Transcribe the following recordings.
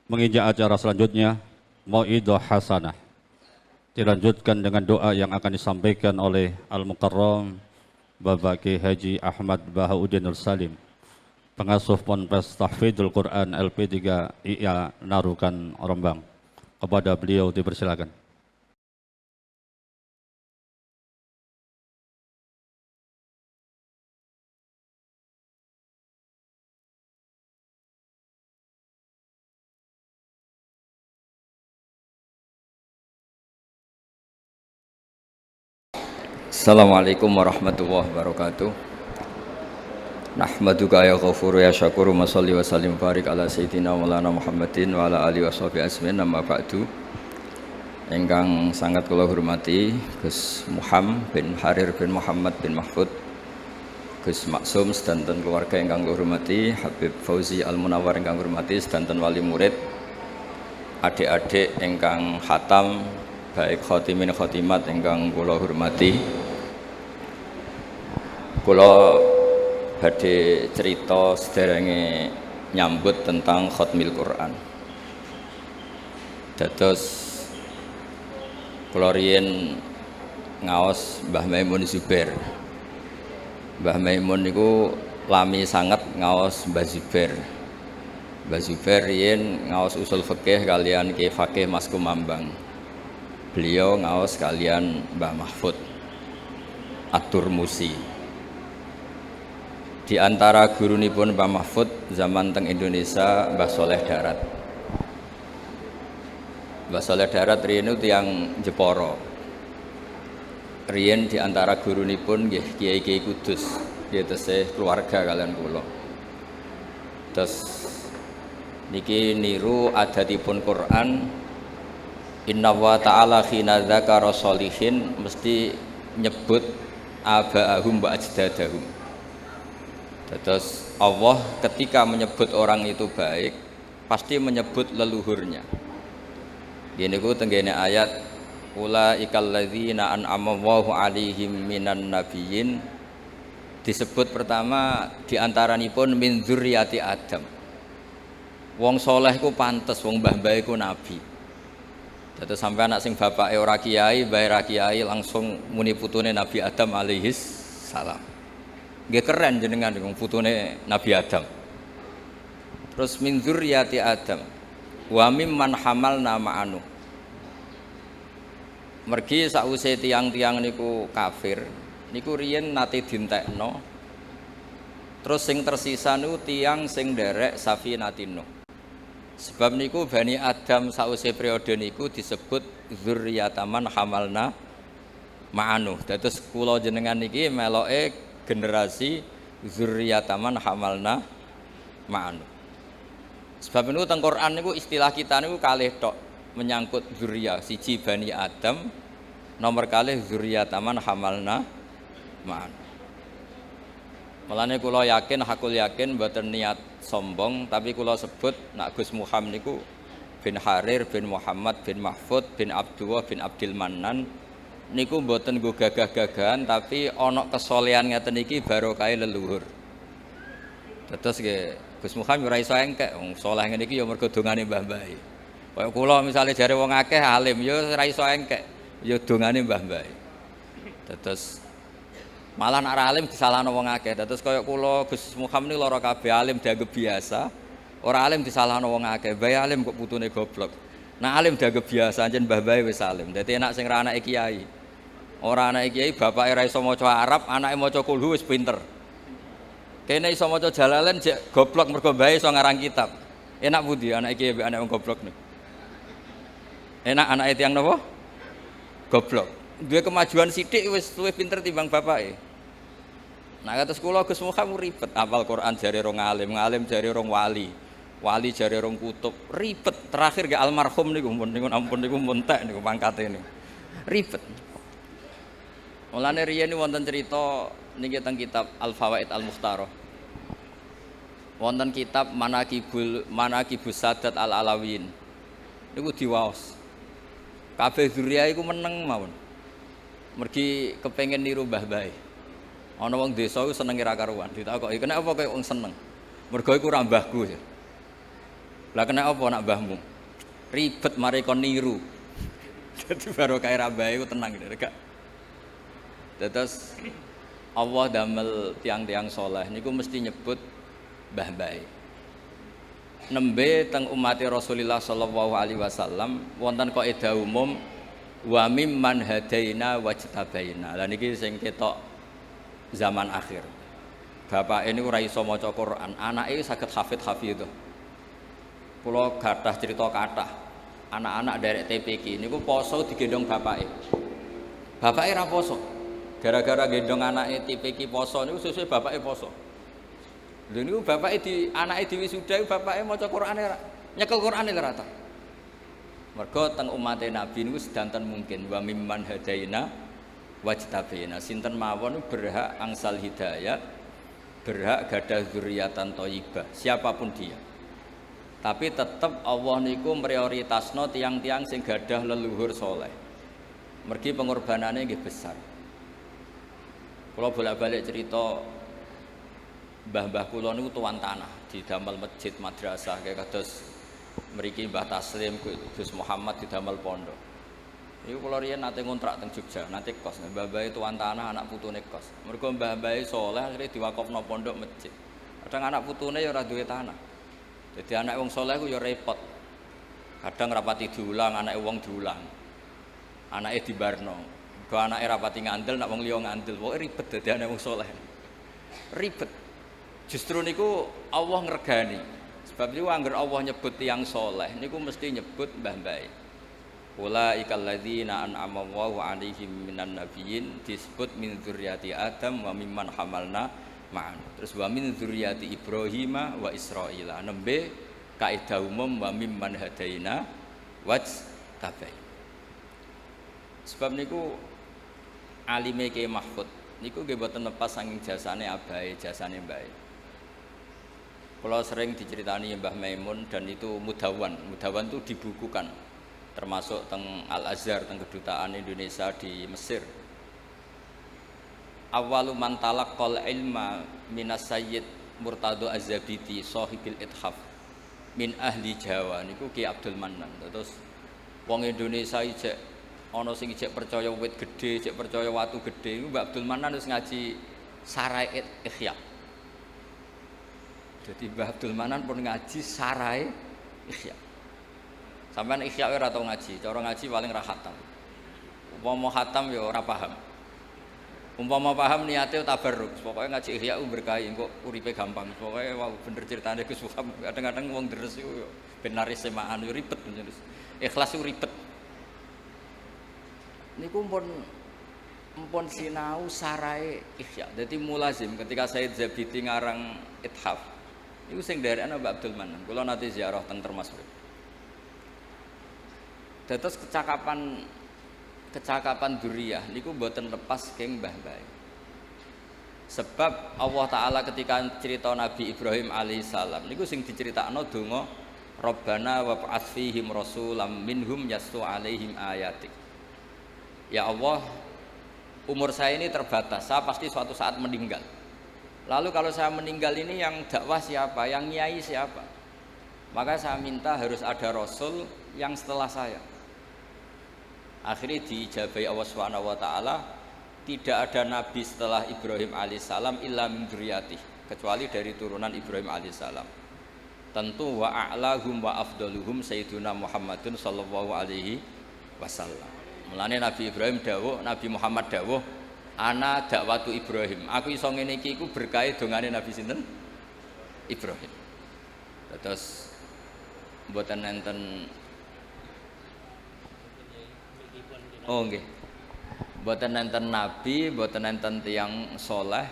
menginjak acara selanjutnya, Mau'idhah Hasanah. Dilanjutkan dengan doa yang akan disampaikan oleh Al-Mukarram Bapak Kiai Haji Ahmad Bahauddin Nur Salim, pengasuh Ponpes Tahfidzul Quran LP3 IA Narukan Rembang. Kepada beliau dipersilakan. Assalamualaikum warahmatullahi wabarakatuh. Nahmaduka ya ghafuru ya syakuru wa sholli wa sallim barik ala sayyidina maulana Muhammadin wa ala alihi washabihi ajmain. Amma ba'du. Ingkang sangat kula hormati Gus Muhammad bin Harir bin Muhammad bin Mahfud, Gus Maksum sedanten keluarga ingkang kula hormati, Habib Fauzi Al Munawwar ingkang kula hormati sedanten wali murid, adik-adik ingkang khatam, baik khotimin khotimat ingkang kula hormati. Kula badhe cerita sederenge nyambut tentang khatmil Quran. Dados kula riyen ngaos Mbah Maimun Zubair. Mbah Maimun niku lami sanget ngaos Mbah Zubair. Mbah Zubair riyen ngaos usul fikih kalian Ki Fakih Mas Kumambang. Beliau ngaos kalian Mbah Mahfud At-Turmusi. Di antara gurunipun Mbah Mahfud zaman teng Indonesia Mbah Soleh Darat. Mbah Soleh Darat riyen tiyang Jepara. Riyen di antara gurunipun nggih Kiai-kiai Kudus, nggih tesih keluarga kalian kula. Terus niki niru adatipun Quran, inna wa ta'ala khina dzakara sholihin mesti nyebut aba'ahum wa ajdadahum. Terus Allah ketika menyebut orang itu baik pasti menyebut leluhurnya. Gini ku tenggene ayat ulaikal ladzina an'ama Allahu 'alaihim minan nabiyyin, disebut pertama diantaranipun min dzurriyyati Adam. Wong soleh ku pantes, wong mbah-mbah ku nabi. Terus sampai anak sing bapake ora kiai, mbahe ra kiai langsung muni putune Nabi Adam alaihis salam. Nggih keren jenengan wong putune Nabi Adam. Terus min dzurriyyati Adam wa mimman hamalna ma'anu. Mergi sause tiang-tiang niku kafir, niku riyen nate dintekno. Terus sing tersisa niku tiang sing nderek Safinatin Nuh. Sebab niku Bani Adam sause periode niku disebut dzurriyyataman hamalna ma'anu. Dados kula jenengan niki meloke generasi dzurriyyataman hamalna ma'anu. Sebab niku teng Quran niku istilah kita niku kalih tok menyangkut dzurriyyah, siji Bani Adam, nomor kalih dzurriyyataman hamalna ma'anu. Mulane kula yakin, hakul yakin mboten niat sombong, tapi kula sebut nak Gus Muhammad niku bin Harir bin Muhammad bin Mahfud bin Abdullah bin Abdul Mannan niku mboten nggo gagah-gagahan, tapi ana kesolehan ngeten iki barokah leluhur. Terus nggih Gus Muhammad ora iso engkek, wong saleh ngene iki ya mergo dongane mbah-mbah. Kaya kula misale jare wong akeh alim ya ora iso engkek, ya dongane mbah-mbah. Terus malah nek alim disalahno wong akeh. Terus kaya kula Gus Muhammad niku lara kabeh, alim dianggep biasa, ora alim disalahno wong akeh. Bae alim kok putune goblok. Nah alim dianggep biasa, anjen mbah-mbah wis alim. Dadi enak sing ra anake kiai. Ora anake kiai bapake ra iso maca Arab, anake maca kulhu wis pinter. Kene iso maca Jalalain jek goblok mergo mbahe iso ngarang kitab. Enak pundi anake kiai mbek anake wong goblok niku? Enak anake tiyang napa? Goblok. Duwe kemajuan sithik wis luwih pinter timbang bapake. Nah kados kula Gus Muhammad ribet hafal Quran jare rong alim, ngalim jare rong wali. Wali jare rong kutub, ribet. Terakhir ge almarhum niku ampun niku montek niku pangkate niku. Ribet. Mulane riyen wonten crita niki teng kitab Al-Fawaid Al-Mukhtarah. Wonten kitab Manaqibus Sadat Al-Alawiyyin. Niku diwaos. Kabeh dzurriyah iku meneng mawon. Mergi kepengin niru mbah-mbahe. Ana wong desa iku senenge ra karuan, ditakoki, "Kenapa kowe wong seneng?" Mergo iku ra mbahku. Lah kena apa nak mbahmu? Ribet mari kon niru. Dadi baru kae ra bae ku tenang gak. Terus Allah damel tiang-tiang soleh niku mesti nyebut mbah-mbahe. Nembe teng umat Rasulullah sallallahu alaihi wasallam wonten kaidah umum wa mimman hadaina wajtabaina. Lah niki sing ketok zaman akhir. Bapak ini ora iso maca Quran, anake saged hafid-hafidh. Kula gadah cerita kathah. Anak-anak derek TPQ niku poso digendong bapake. Bapake ra poso. Gara-gara gendong anake TPQ poso niku sesuk bapake poso. Lha niku bapake anake diwisuda bapake maca Qur'ane ra. Nyekel Qur'ane ora ta. Mergo teng umate Nabi niku sedanten mungkin wa mimman hadaina wajtabaina. Sinten mawon berhak angsal hidayah, berhak gadah zuriatan thayyibah, siapapun dia. Tapi tetap Allah niku prioritasno tiang-tiang sing gadah leluhur soleh. Mergi pengorbanannya nggih besar. Kalau bolak-balik cerita mbah-mbah kula niku tuan tanah didamel masjid madrasah kayak kados mriki Mbah Taslim Gus Muhammad didamel pondok. Iku kula riyen nate ngontrak teng Jogja, nate kos. Mbah-mbah tuan tanah anak putune kos. Mergo mbah-mbah soleh akhire diwakofno pondok masjid. Kadang anak putune ya ora duwe tanah. Jadi anak wong soleh ku ya repot. Kadang rapati diulang, anak wong diulang. Anake dibarno. Kalau anaknya rapati ngandel, nak wong liya ngandel, pokoknya ribet dadi anak wong soleh. Ribet. Justru niku Allah ngregani. Sebab niku angger Allah nyebut tiyang soleh, niku mesti nyebut mbah-mbahe. Ulaikal ladzina an'ama Allahu 'alaihim minan nabiyyin disebut min dzurriyyati Adam wa mimman hamalna ma'an. Terus wa min dzurriyyati Ibrahim wa Israila. Nembe kaidah umum wa mimman hadaina wajtabai. Sebab niku alime Kiai Mahfud niku nggih mboten lepas saking jasane abahe, jasane mbahe. Kula sering diceritani Mbah Maimun dan itu mudawan. Mudawan itu dibukukan termasuk teng Al Azhar teng kedutaan Indonesia di Mesir. Awalu man talaqqal ilma minas Sayyid Murtado Az-Zabidi sahibil ithaf min ahli Jawa niku Ki Abdul Manan. Terus wong Indonesia ijek ana sing ijek percaya wit gedhe, ijek percaya watu gedhe. Iku Mbak Abdul Manan wis ngaji Sarai Ihya. Jadi Mbak Abdul Manan pun ngaji Sarai Ihya. Sampeyan Ihya ora tau ngaji, cara ngaji paling ra khatam. Umpama khatam ya ora paham. Umpama paham niate tabarruk, pokoke ngaji Ihya berkah engko uripe gampang. Pokoke wow bener ceritane Gus Muhammad. Kadang-kadang wong deres iku yo ben naris semaan yo ribet terus. Ikhlas yo ribet. Niku mpun sinau Sarai Ihya. Dadi mulazim ketika Said Zabidi ngarang Ithaf. Niku sing nderekno Mbak Abdul Manan. Kula nate ziarah teng Termas. Dados kecakapan dzurriyah niku mboten lepas keng mbah-mbah. Sebab Allah taala ketika cerita Nabi Ibrahim alaihissalam niku sing diceritakno donga Rabbana wa ba'ats fihim rasulam minhum yaslu alaihim ayatik. Ya Allah, umur saya ini terbatas, saya pasti suatu saat meninggal. Lalu kalau saya meninggal ini yang dakwah siapa, yang nyai siapa? Maka saya minta harus ada rasul yang setelah saya. Akhirnya diijabahi Allah Subhanahu wa taala, tidak ada nabi setelah Ibrahim alaihissalam illa min dzurriyyatihi, kecuali dari turunan Ibrahim alaihissalam. Tentu wa a'lahum wa afdaluhum sayyiduna Muhammadun sallallahu alaihi wasallam. Mulane Nabi Ibrahim dawuh, Nabi Muhammad dawuh, ana dakwatu Ibrahim. Aku iso ngene iki iku berkahe dongane Nabi sinten? Ibrahim. Terus mboten enten oh nggih. Mboten enten nabi, mboten enten tiyang saleh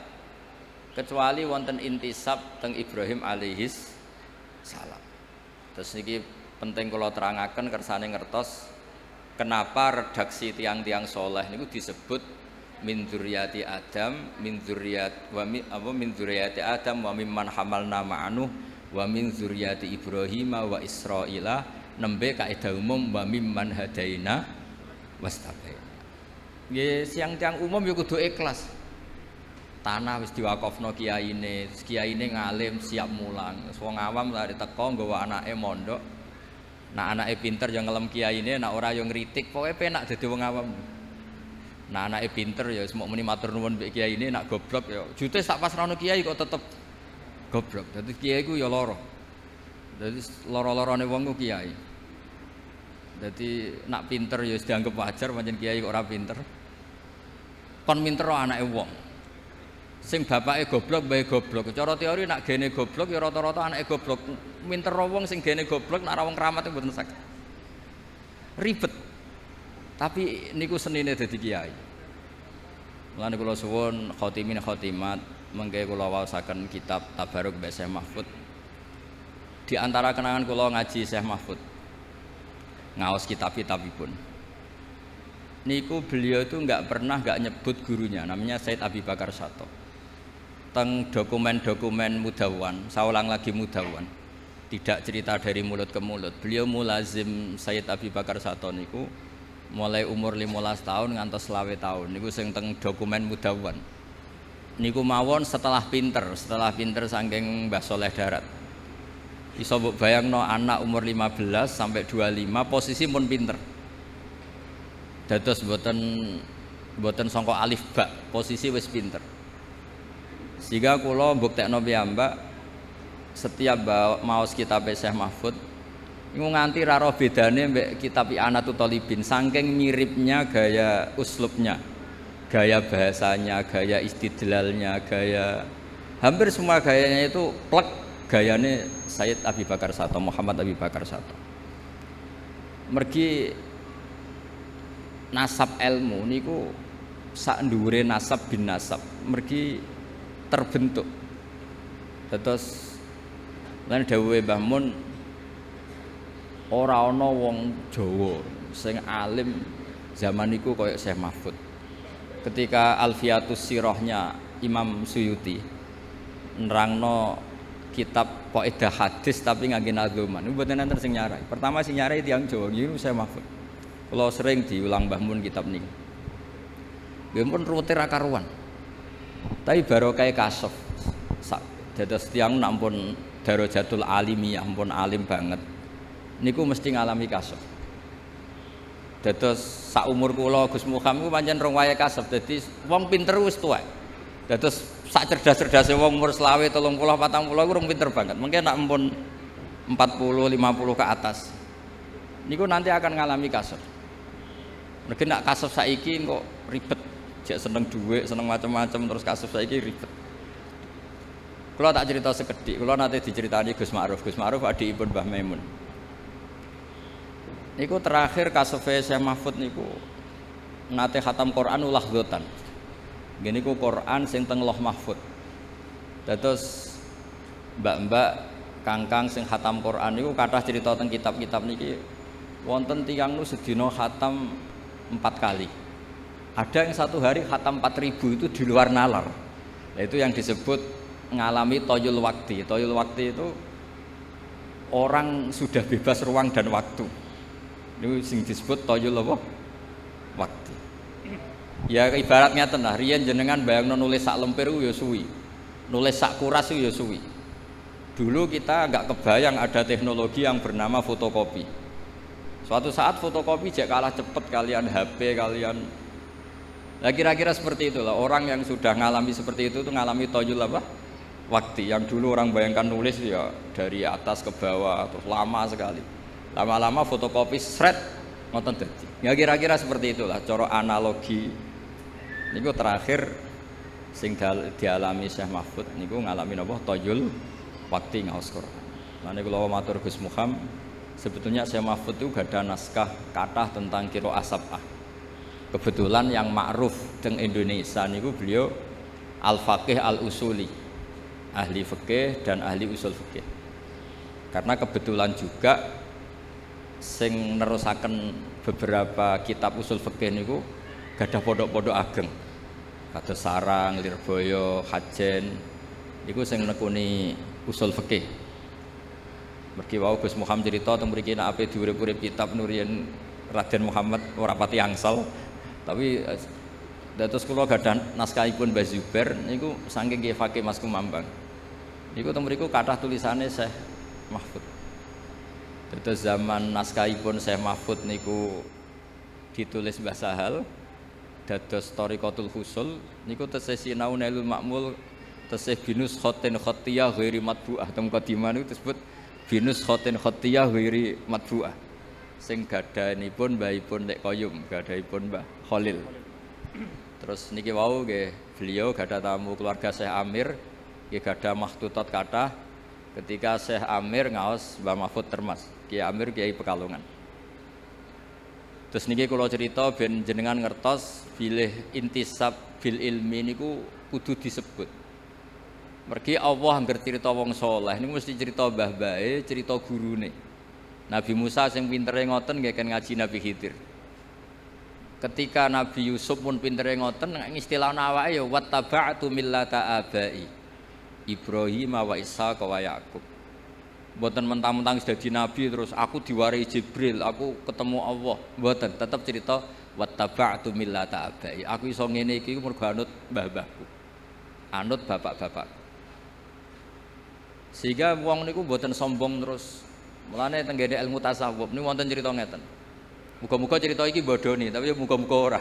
kecuali wonten intisab teng Ibrahim alaihis salam. Terus niki penting kula terangaken kersane ngertos kenapa redaksi tiang-tiang soleh niku disebut min dzurriyyati Adam, min dzurriyyati Adam wa mimman hamalna ma'anu wa min dzurriyyati Ibrahim wa Israila, nembe kaidah umum wa mimman hadaina wastabaina. Nggih, siang tiang umum ya kudu ikhlas. tanah wis diwakofno kiyaine ngalim siap mulang. Wong awam lari teko nggawa anake mondok. Nak anake pinter ya ngelem kiyaine, nak ora ya ngritik. Pokoke penak dadi wong awam. Nah anake pinter ya semok muni matur nuwun mbek kiyaine, nak goblok ya jute sak pasrahno kiai kok tetep goblok. Dadi kiai ku ya lara. Dadi lara-larane wong ku kiai. Dadi nak pinter ya wis dianggep wajar pancen kiai kok ora pinter. Kon minter anake wong. Sing bapake goblok bae goblok. Cara teori nak gene goblok ya rata-rata anake goblok. Minter wong sing gene goblok nak ora wong kramat mboten saged. Ribet. Tapi niku senine dadi kiai. Mulane kula suwun khotimin khotimat mengke kula waosaken kitab Tabaruk mbek Syekh Mahfud. Di antara kenangan kula ngaji Syekh Mahfud. Ngaos kitab-kitabipun. Niku beliau itu nggak nyebut gurunya, namanya Said Abi Bakar Sato. Teng dokumen-dokumen Mudawwan, saya ulang lagi Mudawwan, tidak cerita dari mulut ke mulut. Beliau mulazim Said Abi Bakar Sato niku mulai umur 15 tahun ngantos 20 tahun. Niku sing teng dokumen Mudawwan. Niku mawon setelah pinter saking Mbah Soleh Darat. Iso mbok bayangno anak umur 15 sampai 25 posisi pun pinter. Dados mboten sangka alif ba, posisi wis pinter. Sehingga kula mbuktekno piyambak setiap maos kitab Syekh Mahfud niku nganti ra ro bedane mbek kitab I'anatul Thalibin saking miripnya gaya uslubnya, gaya bahasanya, gaya istidlalnya, gaya hampir semua gayanya itu plek gayane Said Abi Bakar Sato, Muhammad Abi Bakar Sato. Mergi nasab ilmu niku sak ndhuwure nasab bin nasab mergi terbentuk. Terus lan dawuhe Mbah Mun ora ana wong Jawa sing alim zaman niku kaya Syekh Mahfud. Ketika Alfiatus Sirahnya Imam Suyuti nerangno kitab kaidah hadis tapi ngangge nadzuman. Niku mboten enten sing nyarai. Pertama sing nyarai tiyang Jawa niku Syekh Mahfud. Kalau sering diulang Mbah Mun kitab niku. Nggih pun rute ra karuan. Tapi barokah kasuf. Dados tiyang nampun darajatul alimiyah, ampun alim banget. Niku mesti ngalami kasuf. Dados sak umur kula Gus Muham ku pancen rong wayahe kasuf. Dadi wong pinter wis tuwek. Dados sak cerdas-cerdase wong umur 20, 30, 40 ku rong pinter banget. Mungkin nak ampun 40, 50 ke atas. Niku nanti akan ngalami kasuf. Mereka nak kasuf saiki kok ribet, jek seneng duit, seneng macam-macam terus kasuf saiki ribet. Kalau tak cerita sekedhik, kalau nanti diceritani Gus Ma'ruf adikipun Mbah Maimun. Niku terakhir kasufe Syekh Mahfud niku nate khatam Quran ulah dzotan. Nggih niku Quran sing teng Lauh Mahfud. Dados mbak-mbak kangkang sing khatam Quran niku kathah cerita teng kitab-kitab niki wonten tiyang nu sedina khatam 4 kali. Ada yang satu hari khatam 4000 itu di luar nalar. Nah, itu yang disebut ngalami toyul wakti. Toyul wakti itu orang sudah bebas ruang dan waktu. Itu sing disebut toyul apa? Wakti. Ya ibaratnya tenah, riyen jenengan bayangno nulis sak lemper ya suwi. Nulis sak kuras ya suwi. Dulu kita enggak kebayang ada teknologi yang bernama fotokopi. Suatu saat fotokopi jek kalah cepet kalian HP kalian. Nah kira-kira seperti itulah orang yang sudah ngalami seperti itu ngalami toyul apa? Waktu yang dulu orang bayangkan nulis ya dari atas ke bawah terus lama sekali. Lama-lama fotokopi sret ngoten dadi. Ya kira-kira seperti itulah cara analogi. Niku terakhir sing dialami Syekh Mahfud niku ngalami napa toyul waktu ngaos Quran. Lan niku kula matur Gus Muham. Sebetulnya Syekh Mahfud itu gak ada naskah kathah tentang qiraah sab'ah. Kebetulan yang ma'ruf teng Indonesia niku beliau al-faqih al-usuli, ahli fikih dan ahli usul fikih. Karena kebetulan juga sing nerusaken beberapa kitab usul fikih niku gadah pondok-pondok ageng. Kados Sarang, Lirboyo, Hajen niku sing nekuni usul fikih. Mergi wau Gus Muhammad cerita teng mriki nek ape diurip-urip kitab Nurian Raden Muhammad ora pati angsal. Tapi Dados kula gadah naskahipun Mbah Zubair niku saking Ki Fakih Mas Kumambang. Niku teng mriku kathah tulisane Syekh Mahfud. Dados zaman naskahipun Syekh Mahfud niku ditulis Mbah Sahal dados Thariqatul Husul niku tesih sinau Nailul Ma'mul tesih binus khotin khotiyah ghairi matbu'ah teng qadimah niku disebut binus khotin khotiyah ghairi matbu'ah sing gadhanipun mbahipun Lek Koyum gadhanipun Mbah Khalil. Terus niki wau nggih beliau gadah tamu keluarga Syekh Amir nggih gadah makhtutat kathah ketika Syekh Amir ngaos Mbah Mahfud Termas Kiai Amir Kiai Pekalongan. Terus niki kula cerita ben jenengan ngertos bilih intisab bil ilmi niku kudu disebut. Mergi Allah angger cerita wong saleh niku mesti cerita mbah-mbahe, cerita gurune. Nabi Musa sing pintere ngoten nggih kan ngaji Nabi Khidir. Ketika Nabi Yusuf pun pintere ngoten ngistilahna awake ya wattaba'tu millata abai Ibrahim wa Ishaq wa Yaqub. Mboten mentang-mentang dadi nabi terus aku diwarai Jibril, aku ketemu Allah. Mboten, tetep cerita wattaba'tu millata abai. Aku iso ngene iki mergo anut mbah-mbahku. Anut bapak-bapak. Sehingga wong niku mboten sombong terus. Mulane teng ngene ilmu tasawuf niku wonten cerita ngeten. Muga-muga cerita iki bodoni, tapi ya muga-muga ora.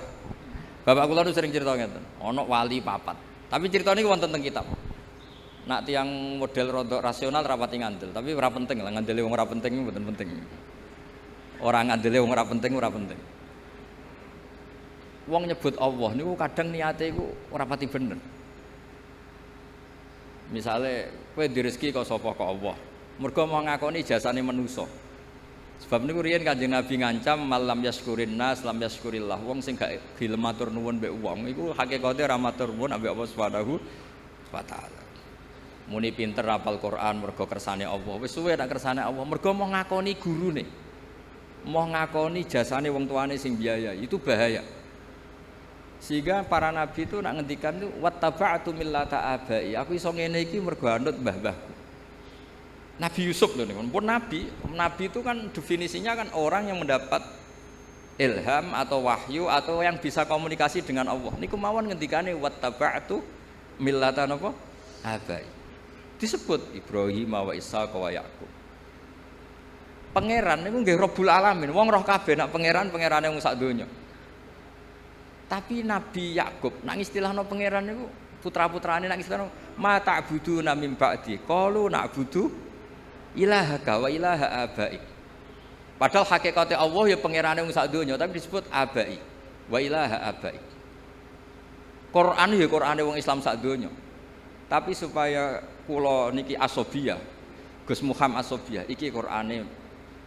Bapak kula nu sering cerita ngeten, ana wali papat. Tapi cerita niki wonten teng kitab. Nak tiyang model rodok rasional rapati ngandel, tapi ora penting lah ngandele wong ora penting mboten penting. Ora ngandele wong ora penting ora penting. Wong nyebut Allah niku kadang niate iku ora pati bener. Misale kowe direzeki kok sapa kok Allah. Mergo mau ngakoni jasane manusa. Sebab niku riyen Kanjeng Nabi ngancam malam yaskurin nas lam yaskurillah. Wong sing gak gelem matur nuwun mbek wong iku hakikate ora matur nuwun ambek Allah Subhanahu wa taala. Muni pinter hafal Quran mergo kersane Allah. Wis suwe nek kersane Allah mergo mau ngakoni gurune. Mau ngakoni jasane wong tuane sing biayai. Itu bahaya. Sehingga para nabi itu nak ngendikan itu wattaba'tu millata abai. Aku iso ngene iki mergo anut mbah-mbahku. Nabi Yusuf loh nih, pun nabi. Nabi itu kan definisinya kan orang yang mendapat ilham atau wahyu atau yang bisa komunikasi dengan Allah. Ini kemauan ngendikane wattaba'tu millata napa? Abai. Disebut Ibrahim wa Ishaq wa Yaqub. Pangeran niku nggih Rabbul Alamin. Wong roh kabeh nak pangerane wong sak donya. Tapi Nabi Yakub nak istilahno pangeran niku putra-putrane nak istilahno ma ta'buduna min ba'di. Qalu na'budu ilahaka wa ilaha abaik. Padahal hakikatnya Allah ya pangerane wong sak donya tapi disebut abai wa ilaha abaik. Quran ya Qurane wong Islam sak donya. Tapi supaya kula niki asobiyah, Gus Muhammad asobiyah, iki Qurane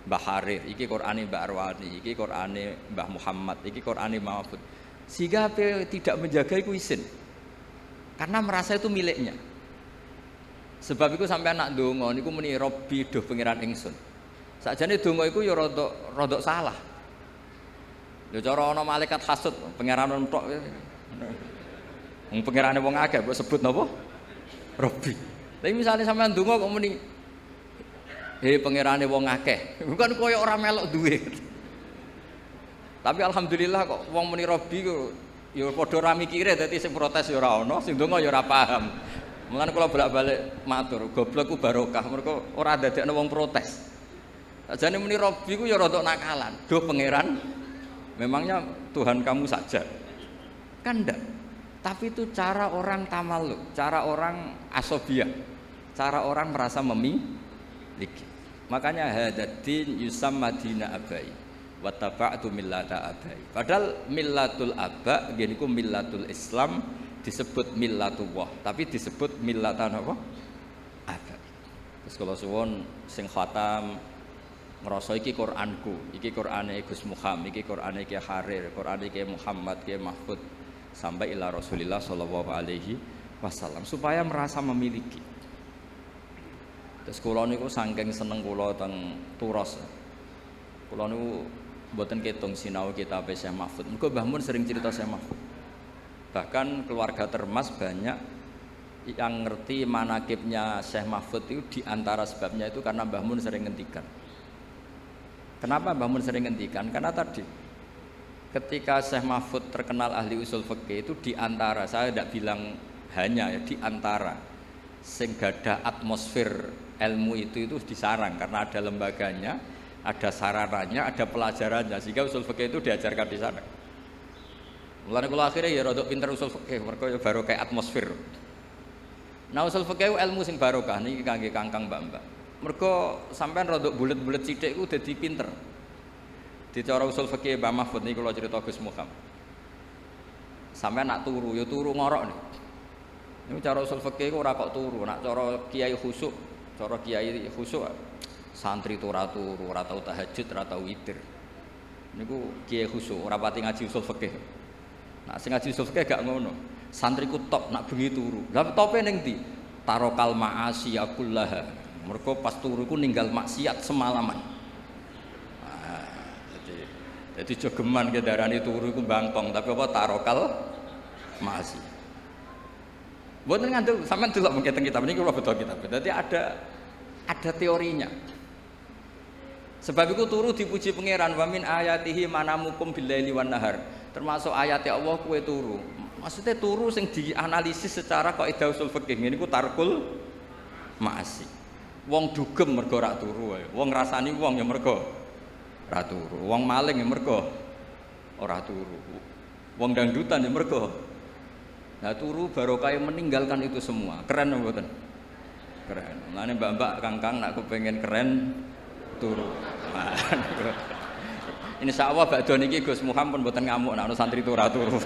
Mbah Harir, iki Qurane Mbah Arwani, iki Qurane Mbah Muhammad, iki Qurane Mahfud. Sehingga tidak menjaga iku isin. Karena merasa itu miliknya. Sebab itu sampai anak donga niku muni Robbi duh pangeran ingsun. Sakjane donga iku ya rodok salah. Lho cara ana malaikat hasud pangeran entok. Wong pangerane wong akeh mbok sebut napa? Robbi. Tapi misalnya sampean donga kok muni pangerane wong akeh. Bukan koyo ora melok duwe. Tapi alhamdulillah kok wong muni Robbi kok ya padha ra mikire dadi sing protes ya ora ana, sing donga ya ora paham. Mulane kula bolak-balik matur, goblok ku barokah mergo ora dadekno wong protes. Sajane muni Robbi ku ya rada nakalan. Duh pangeran, memangnya Tuhan kamu saja. Kan ndak. Tapi itu cara orang tamaluk, cara orang asobiyah, cara orang merasa memiliki. Makanya hadatin yusamma dina abai wattaba'tu millata abai. Padahal millatul aba nggih niku millatul Islam disebut millatullah, tapi disebut millatan apa? Abai. Terus kalau suwun sing khatam ngrasa iki Qur'anku, iki Qur'ane Gus Muhammad, iki Qur'ane Ki Harir, Qur'ane Ki Muhammad, Ki Mahfud sampai ila Rasulillah sallallahu alaihi wasallam supaya merasa memiliki. Terus kula niku saking seneng kula teng Turos. Kula niku mboten ketung sinau kitab Syekh Mahfud. Mergo Mbah Mun sering cerita Syekh Mahfud. Bahkan keluarga Termas banyak yang ngerti manakibnya Syekh Mahfud itu diantara sebabnya itu karena Mbah Mun sering ngendikan. Kenapa Mbah Mun sering ngendikan? Karena tadi ketika Syekh Mahfud terkenal ahli usul fikih itu diantara, saya tidak bilang hanya ya, diantara sing gadah atmosfer ilmu itu disarang karena ada lembaganya, ada sarananya, ada pelajarannya, sehingga usul fikih itu diajarkan di sana. Mulane kula akhirnya ya rodok pinter usul fikih mergo ya barokah atmosfer. Nah usul fikih ilmu sing barokah niki kangge kangkang mbak-mbak. Mergo sampean rodok bulet-bulet sithik iku dadi pinter. Di cara usul fikih Mbah Mahfud niki kula cerita Gus Muhammad. Sampean nak turu ya turu ngorok nih. Ini cara usul fikih ora kok turu, nak cara kiai khusuk, santri itu ora turu, ora tau tahajud, ora tau witir. Niku kiai khusuk, ora pati ngaji usul fikih. Nak sing ngaji usul fikih gak ngono. Santriku top nak bengi turu. Lah tope ning ndi? Tarokal ma'asi kullaha. Mergo pas turu iku ninggal maksiat semalaman. Jadi jogeman ke darani turu iku bangkong, tapi apa tarokal ma'asi. Mboten ngandel sampean delok mengke teng kitab niki kula beto kitab. Dadi ada teorinya. Sebab itu turu dipuji pangeran wa min ayatihi manamukum billaili wan nahar. Termasuk ayat Allah kue turu. Maksudnya turu sing dianalisis secara kaidah usul fikih niku tarkul ma'asi. Wong dugem mergo ora turu wae. Wong ngrasani wong ya mergo ora turu. Wong maling ya mergo ora turu. Wong dangdutan ya mergo. Nah turu barokah meninggalkan itu semua. Keren mboten? Keren. Mulane mbak-mbak kangkang nak kepengin keren turu. Insya Allah bakdo niki Gus Muhammad pun mboten ngamuk nek ana santri turu turu.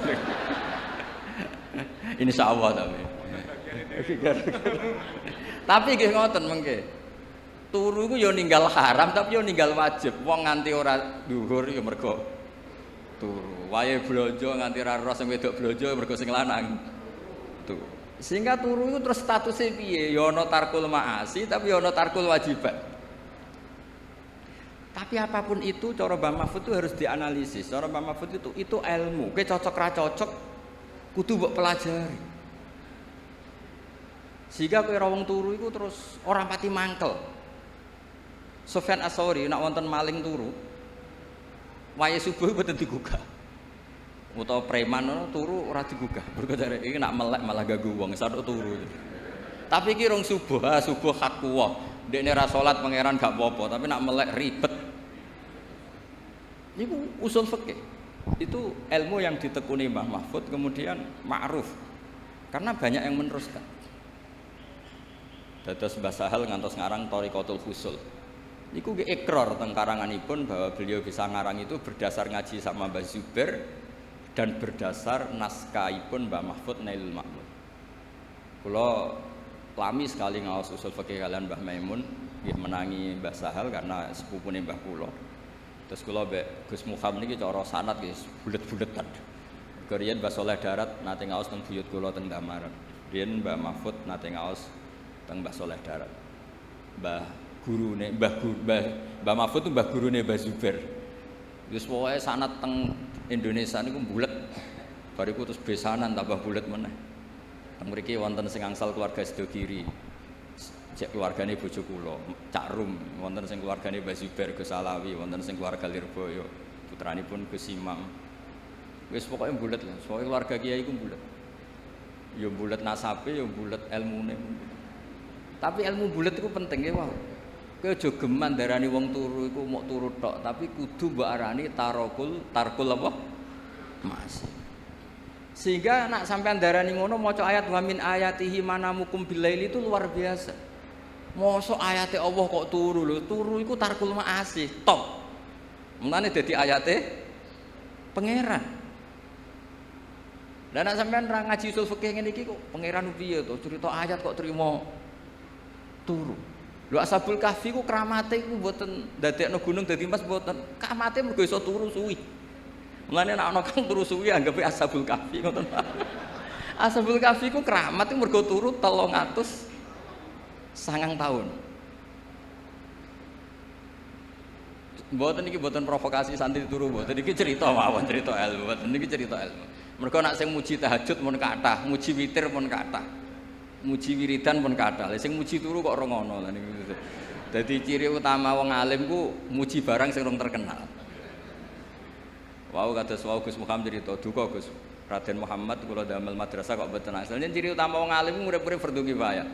Insya Allah tapi nggih ngoten mengke. Turu iku ya ninggal haram tapi ya ninggal wajib. Wong nganti ora dhuwur ya mergo turu. Wae blonjo nganti ora ros sing wedok blonjo mergo sing lanang. Tuh. Sehingga turu itu terus statusnya piye? Ya ana tarkul ma'asi tapi ya ana tarkul wajibat. Tapi apapun itu cara Mbah Mahfud itu harus dianalisis. Cara Mbah Mahfud itu ilmu. Kowe cocok ra cocok kudu mbok pelajari. Sehingga kowe ra wong turu iku terus ora pati mangkel. Sufyan Ats-Tsauri nek wonten maling turu, wayahe subuh mboten digugah. Utawa preman ngono turu ora digugah. Mergo jare iki nek melek malah ganggu wong, sadok turu. Tapi iki rong subuh, subuh hak kuwa. Dekne ra salat pangeran gak apa-apa, tapi nek melek ribet. Niku usul fikih. Itu ilmu yang ditekuni Mbah Mahfud kemudian ma'ruf. Karena banyak yang meneruskan. Dados Mbah Sahal ngantos ngarang Thariqatul Fusul. Niku nggih ikrar teng karanganipun bahwa beliau bisa ngarang itu berdasar ngaji sama Mbah Zubair dan berdasar naskahipun Mbah Mahfud Nailul Ma'mur. Kula lami sekali ngaos usul fikih kalian Mbah Maimun, nggih menangi Mbah Sahal karena sepupune Mbah kula. Terus kula mbek Gus Muhammad niki cara sanad nggih bulet-buletan. Keriyen Mbah Saleh Darat nate ngaos teng buyut kula teng Damaran. Riyen Mbah Mahfud nate ngaos teng Mbah Saleh Darat. Mbah Mahfud itu mbah gurune Mbah Zubair. Wis pokoke sanad teng Indonesia niku bulet. Bariku terus besanan tambah bulet meneh. Teng mriki wonten sing angsal keluarga Sedogiri. Cek keluargane bojo kula, Cak Rum, wonten sing keluargane Mbah Zubair Gus Alawi, wonten sing keluarga Lirboyo, putranipun Gus Imam. Wis pokoke bulet lah, pokoke keluarga kiai iku bulet. Ya bulet nasabe, ya bulet ilmune. Tapi ilmu bulet iku penting ya, wow. Kowe aja geman darani wong turu iku mok turu tok, tapi kudu mbok arani tarkul apa? Masih. Sehingga nak sampean darani ngono maca ayat wa min ayatihi manamukum billaili itu luar biasa. Mosok ayate Allah kok turu lho, turu iku tarkul ma'asi, top. Mulane dadi ayate pangeran. Lah nek sampean ra ngaji usul fikih ngene iki kok pangeran piye to cerita ayat kok trimo turu. Lho Ashabul Kahfi ku kramate iku mboten ndadekno gunung dadi emas mboten. Kramate mergo iso turu suwi. Mulane nek ana kang turu suwi anggape Ashabul Kahfi ngoten. Ashabul Kahfi ku keramat iku mergo turu 300 sangang tahun. Mboten iki mboten provokasi santri turu mboten iki cerita mawon cerita ilmu. Mboten niki cerita ilmu. Mergo nek sing muji tahajud mun kathah, muji witir mun kathah. Muji wiridan pun kathah. Lah sing muji turu kok ora ngono lha niku. Dadi ciri utama wong alim ku muji barang sing rong terkenal. Wau kados wau Gus Muhammad cerita duka Gus Raden Muhammad kula damel madrasah kok mboten asal. Ciri utama wong alim urip-urip fardhu kifayah.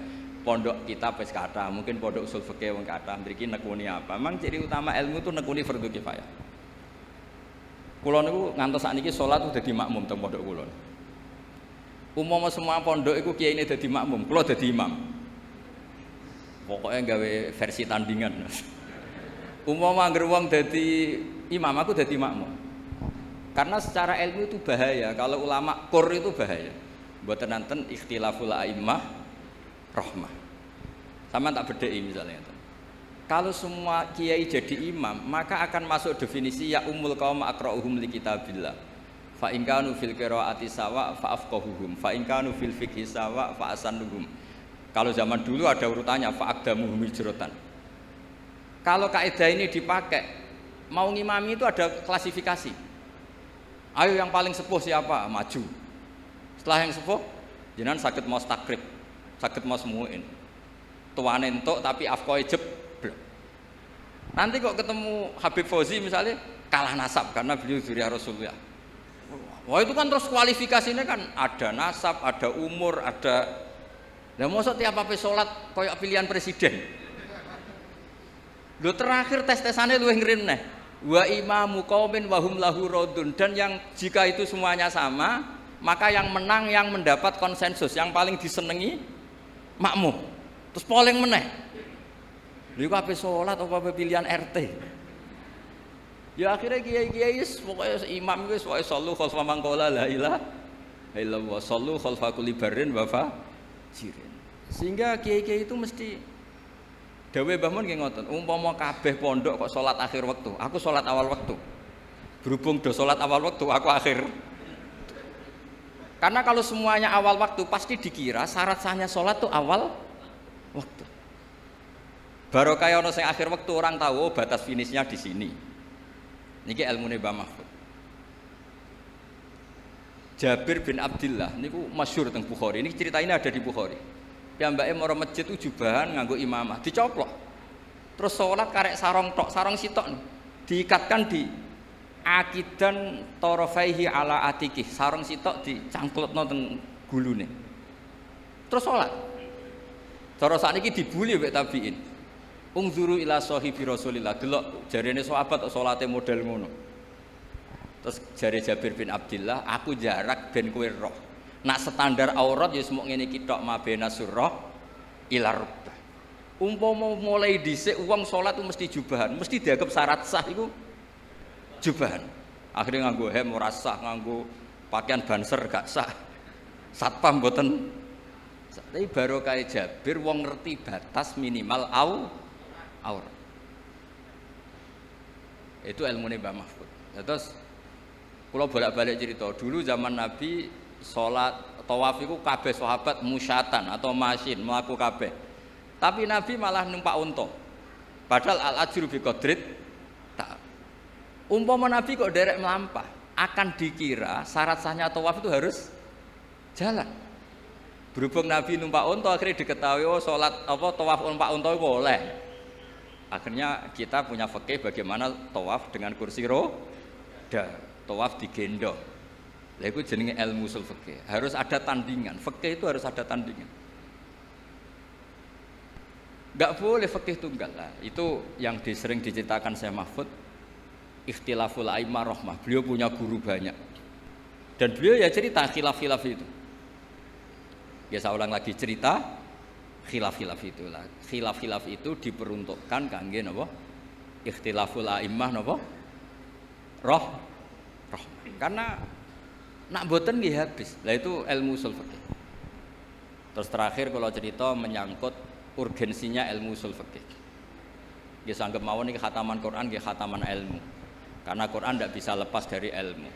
Pondok kitab wis kathah, mungkin pondok usul fikih wong kathah mriki nekuni apa. Memang ciri utama ilmu itu nekuni fardhu kifayah. Kula niku ngantos sakniki salat udah dadi makmum teng pondok kula. Umpama semua pondok iku kiyaine dadi makmum, kula dadi imam. Pokoknya gawe versi tandingan. Umpama anggere wong dadi imam, aku dadi makmum. Karena secara ilmu itu bahaya. Kalau ulama kur itu bahaya. Mboten nanten ikhtilaful a'immah rahmah. Sama tak bedheki misalnya. Kalau semua kiai jadi imam, maka akan masuk definisi ya ummul qaum aqra'uhum li kitabillah. Fa in kanu fil qiraati sawa fa afqahuhum, fa in kanu fil fiqhi sawa fa asannuhum. Kalau zaman dulu ada urutannya fa aqdamuhum hijratan. Kalau kaidah ini dipakai, mau ngimami itu ada klasifikasi. Ayo yang paling sepuh siapa? Maju. Setelah yang sepuh, jenengan sakit mau takrib, sakit mau semuin. Tuane entuk tapi afkoe jeblok. Nanti kok ketemu Habib Fauzi misalnya kalah nasab karena beliau dzurriyyah Rasulullah. Wah itu kan terus kualifikasinya kan ada nasab, ada umur, ada. Lah mosok tiap apa salat koyok pilihan presiden. Lho terakhir tes-tesane luwih ngirim neh. Wa imamu qaumin wa hum lahu radun, dan yang jika itu semuanya sama, maka yang menang yang mendapat konsensus, yang paling disenengi makmum. Terus polling meneh. Lha iku ape salat apa pilihan RT. Ya akhirnya kiai-kiai pokoknya imam wis wae sallu khalfa man qala la ilaha illallah, sallu khalfa kulli barrin wa fajirin. Sehingga kiai-kiai itu mesti dawe Mbah Mun nggih ngoten, umpama kabeh pondok kok salat akhir waktu, aku salat awal waktu. Berhubung do salat awal waktu, aku akhir. Karena kalau semuanya awal waktu pasti dikira syarat sahnya salat itu awal waktu. Baru kaya ono sing akhir waktu orang tahu oh, batas finishnya di sini. Niki ilmune Mbah Mahfud. Jabir bin Abdullah niku masyhur teng Bukhari. Ini cerita ini ada di Bukhari. Piyambake mara masjid jubahan nganggo imamah, dicoplok. Terus salat karek sarong tok, sarong sitok diikatkan di akidan tarafaihi ala atiki, sarong sitok dicangklutno teng gulune. Terus salat. Cara sakniki dibuli wek tabiin. Ungzuru ila sahibi Rasulillah, delok jarene sahabat kok salate model ngono. Terus jare Jabir bin Abdullah, aku jarak ben kowe roh. Nak standar aurat ya semuk ngene iki tok mabena surah ila rukbah. Umpama mulai dhisik wong salat itu mesti jubahan, mesti dianggap syarat sah iku jubahan. Akhirnya nganggo hem ora sah, nganggo pakaian banser gak sah. Satpam mboten. Tapi barokah Jabir wong ngerti batas minimal aurat. Itu ilmune Mbah Mahfud. Terus kula bolak-balik cerita, dulu zaman Nabi salat tawaf iku kabeh sahabat musyatan atau masin mlaku kabeh. Tapi Nabi malah numpak unta. Padahal al-ajru bi qadrit tak. Umpama Nabi kok derek melampah, akan dikira syarat sahnya tawaf itu harus jalan. Berhubung Nabi numpak unta akhirnya diketahui oh salat apa tawaf numpak unta boleh. Akhirnya kita punya fikih bagaimana tawaf dengan kursi roda, tawaf digendong. Lah itu jenenge ilmu usul fikih. Harus ada tandingan. Fikih itu harus ada tandingan. Enggak boleh fikih tunggal lah. Itu yang sering diceritakan Syekh Mahfud. Ikhtilaful a'immah rahmah. Beliau punya guru banyak. Dan beliau ya cerita khilaf-khilaf itu. Ya saya ulang lagi cerita khilaf-khilaf itulah. Khilaf-khilaf itu diperuntukkan kangge napa? Ikhtilaful a'immah napa? Rahmah. Karena nak boten nggih habis. Lah itu ilmu usul fikih. Terus terakhir kalau cerita menyangkut urgensinya ilmu usul fikih. Nggih sanggep mawon iki khataman Quran nggih khataman ilmu. Karena Quran tidak bisa lepas dari ilmu.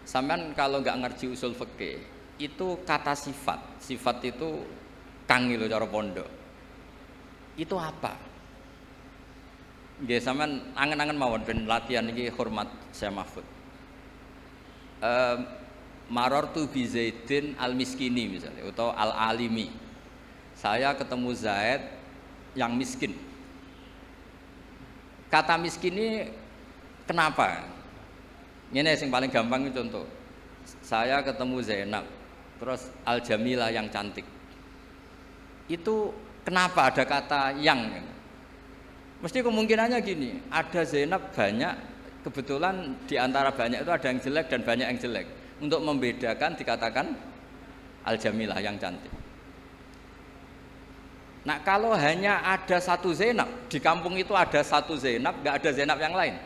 Sampeyan kalau nggak ngerti usul fikih, itu kata sifat. Sifat itu kang lho cara pondok. Itu apa? Nggih sampeyan angen-angen mawon ben latihan iki hormat Syekh Mahfud. Marartu bi Zaidin al-Miskini misalnya atau al-Alimi. Saya ketemu Zaid yang miskin. Kata miskin ini Kenapa? Ini yang paling gampang itu contoh. Saya ketemu Zainab, terus Al-Jamilah yang cantik. Itu kenapa ada kata yang? Mesti kemungkinannya gini, ada Zainab banyak, kebetulan di antara banyak itu ada yang jelek dan banyak yang jelek. Untuk membedakan dikatakan Al-Jamilah yang cantik. Nah kalau hanya ada satu Zainab, di kampung itu ada satu Zainab, nggak ada Zainab yang lain.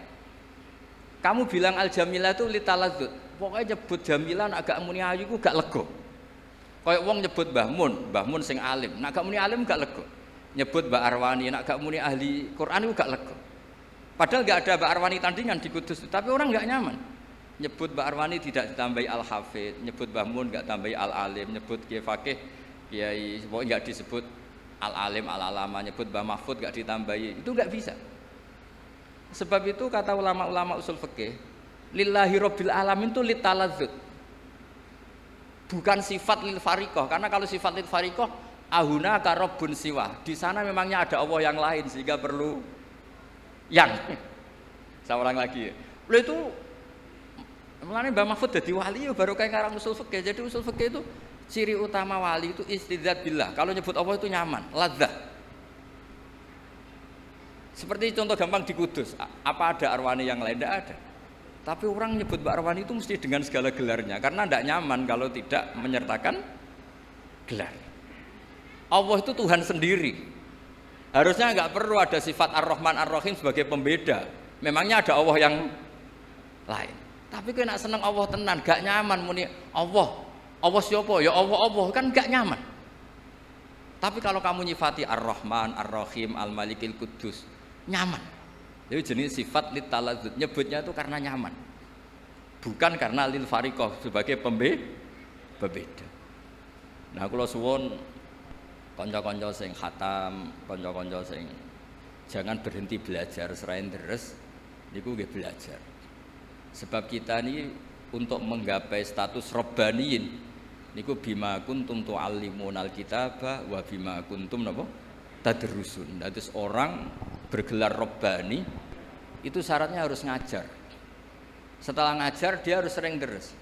Kamu bilang Al-Jamilah itu litaladzut, pokoknya nyebut Jamilah agak muni ayu itu gak lego. Kayak wong nyebut Mbah Mun sing alim, nak gak muni alim gak lego. Nyebut Mbak Arwani, nak gak muni ahli Quran itu gak lego. Padahal gak ada Mbak Arwani tandingan di Kudus, tapi orang gak nyaman. Nyebut Mbak Arwani tidak ditambahi Al-Hafidh, nyebut Mbah Mun gak tambahi Al-Alim, nyebut Kiai Fakih, Kiai pokoknya gak disebut Al-Alim, Al-Alama, nyebut Mbah Mahfud gak ditambahi, itu gak bisa. Sebab itu kata ulama-ulama usul fikih, lillahi rabbil alamin itu litaladzut. Bukan sifat lil fariqah, karena kalau sifat lil fariqah ahuna ka rabbun siwa. Di sana memangnya ada Allah yang lain sehingga perlu yang. Saya ulang lagi. Lalu itu mulane Mbah Mahfud dadi wali ya baru kayak ngarang usul fikih. Jadi usul fikih itu ciri utama wali itu istidzat billah. Kalau nyebut Allah itu nyaman, ladzah. Seperti contoh gampang di Kudus, apa ada Arwani yang lain? Tidak ada. Tapi orang nyebut Mbak Arwani itu mesti dengan segala gelarnya, karena tidak nyaman kalau tidak menyertakan gelar. Allah itu Tuhan sendiri. Harusnya nggak perlu ada sifat Ar-Rahman Ar-Rahim sebagai pembeda. Memangnya ada Allah yang lain. Tapi kena seneng Allah tenan, gak nyaman muni Allah. Allah siapa? Ya Allah kan gak nyaman. Tapi kalau kamu nyifati Ar-Rahman Ar-Rahim Al-Malikil Kudus, nyaman. Jadi jenis sifat litaladzut, nyebutnya itu karena nyaman, bukan karena lil fariqah sebagai pembeda. Nah kula suwun kanca-kanca sing khatam, kanca-kanca sing jangan berhenti belajar serain deres niku nggih belajar. Sebab kita ini untuk menggapai status rabbaniyin niku bima kuntum tu'allimunal kitaba wa bima kuntum napa tadrusun. Terus orang bergelar Rabbani itu syaratnya harus ngajar. Setelah ngajar dia harus sering deres.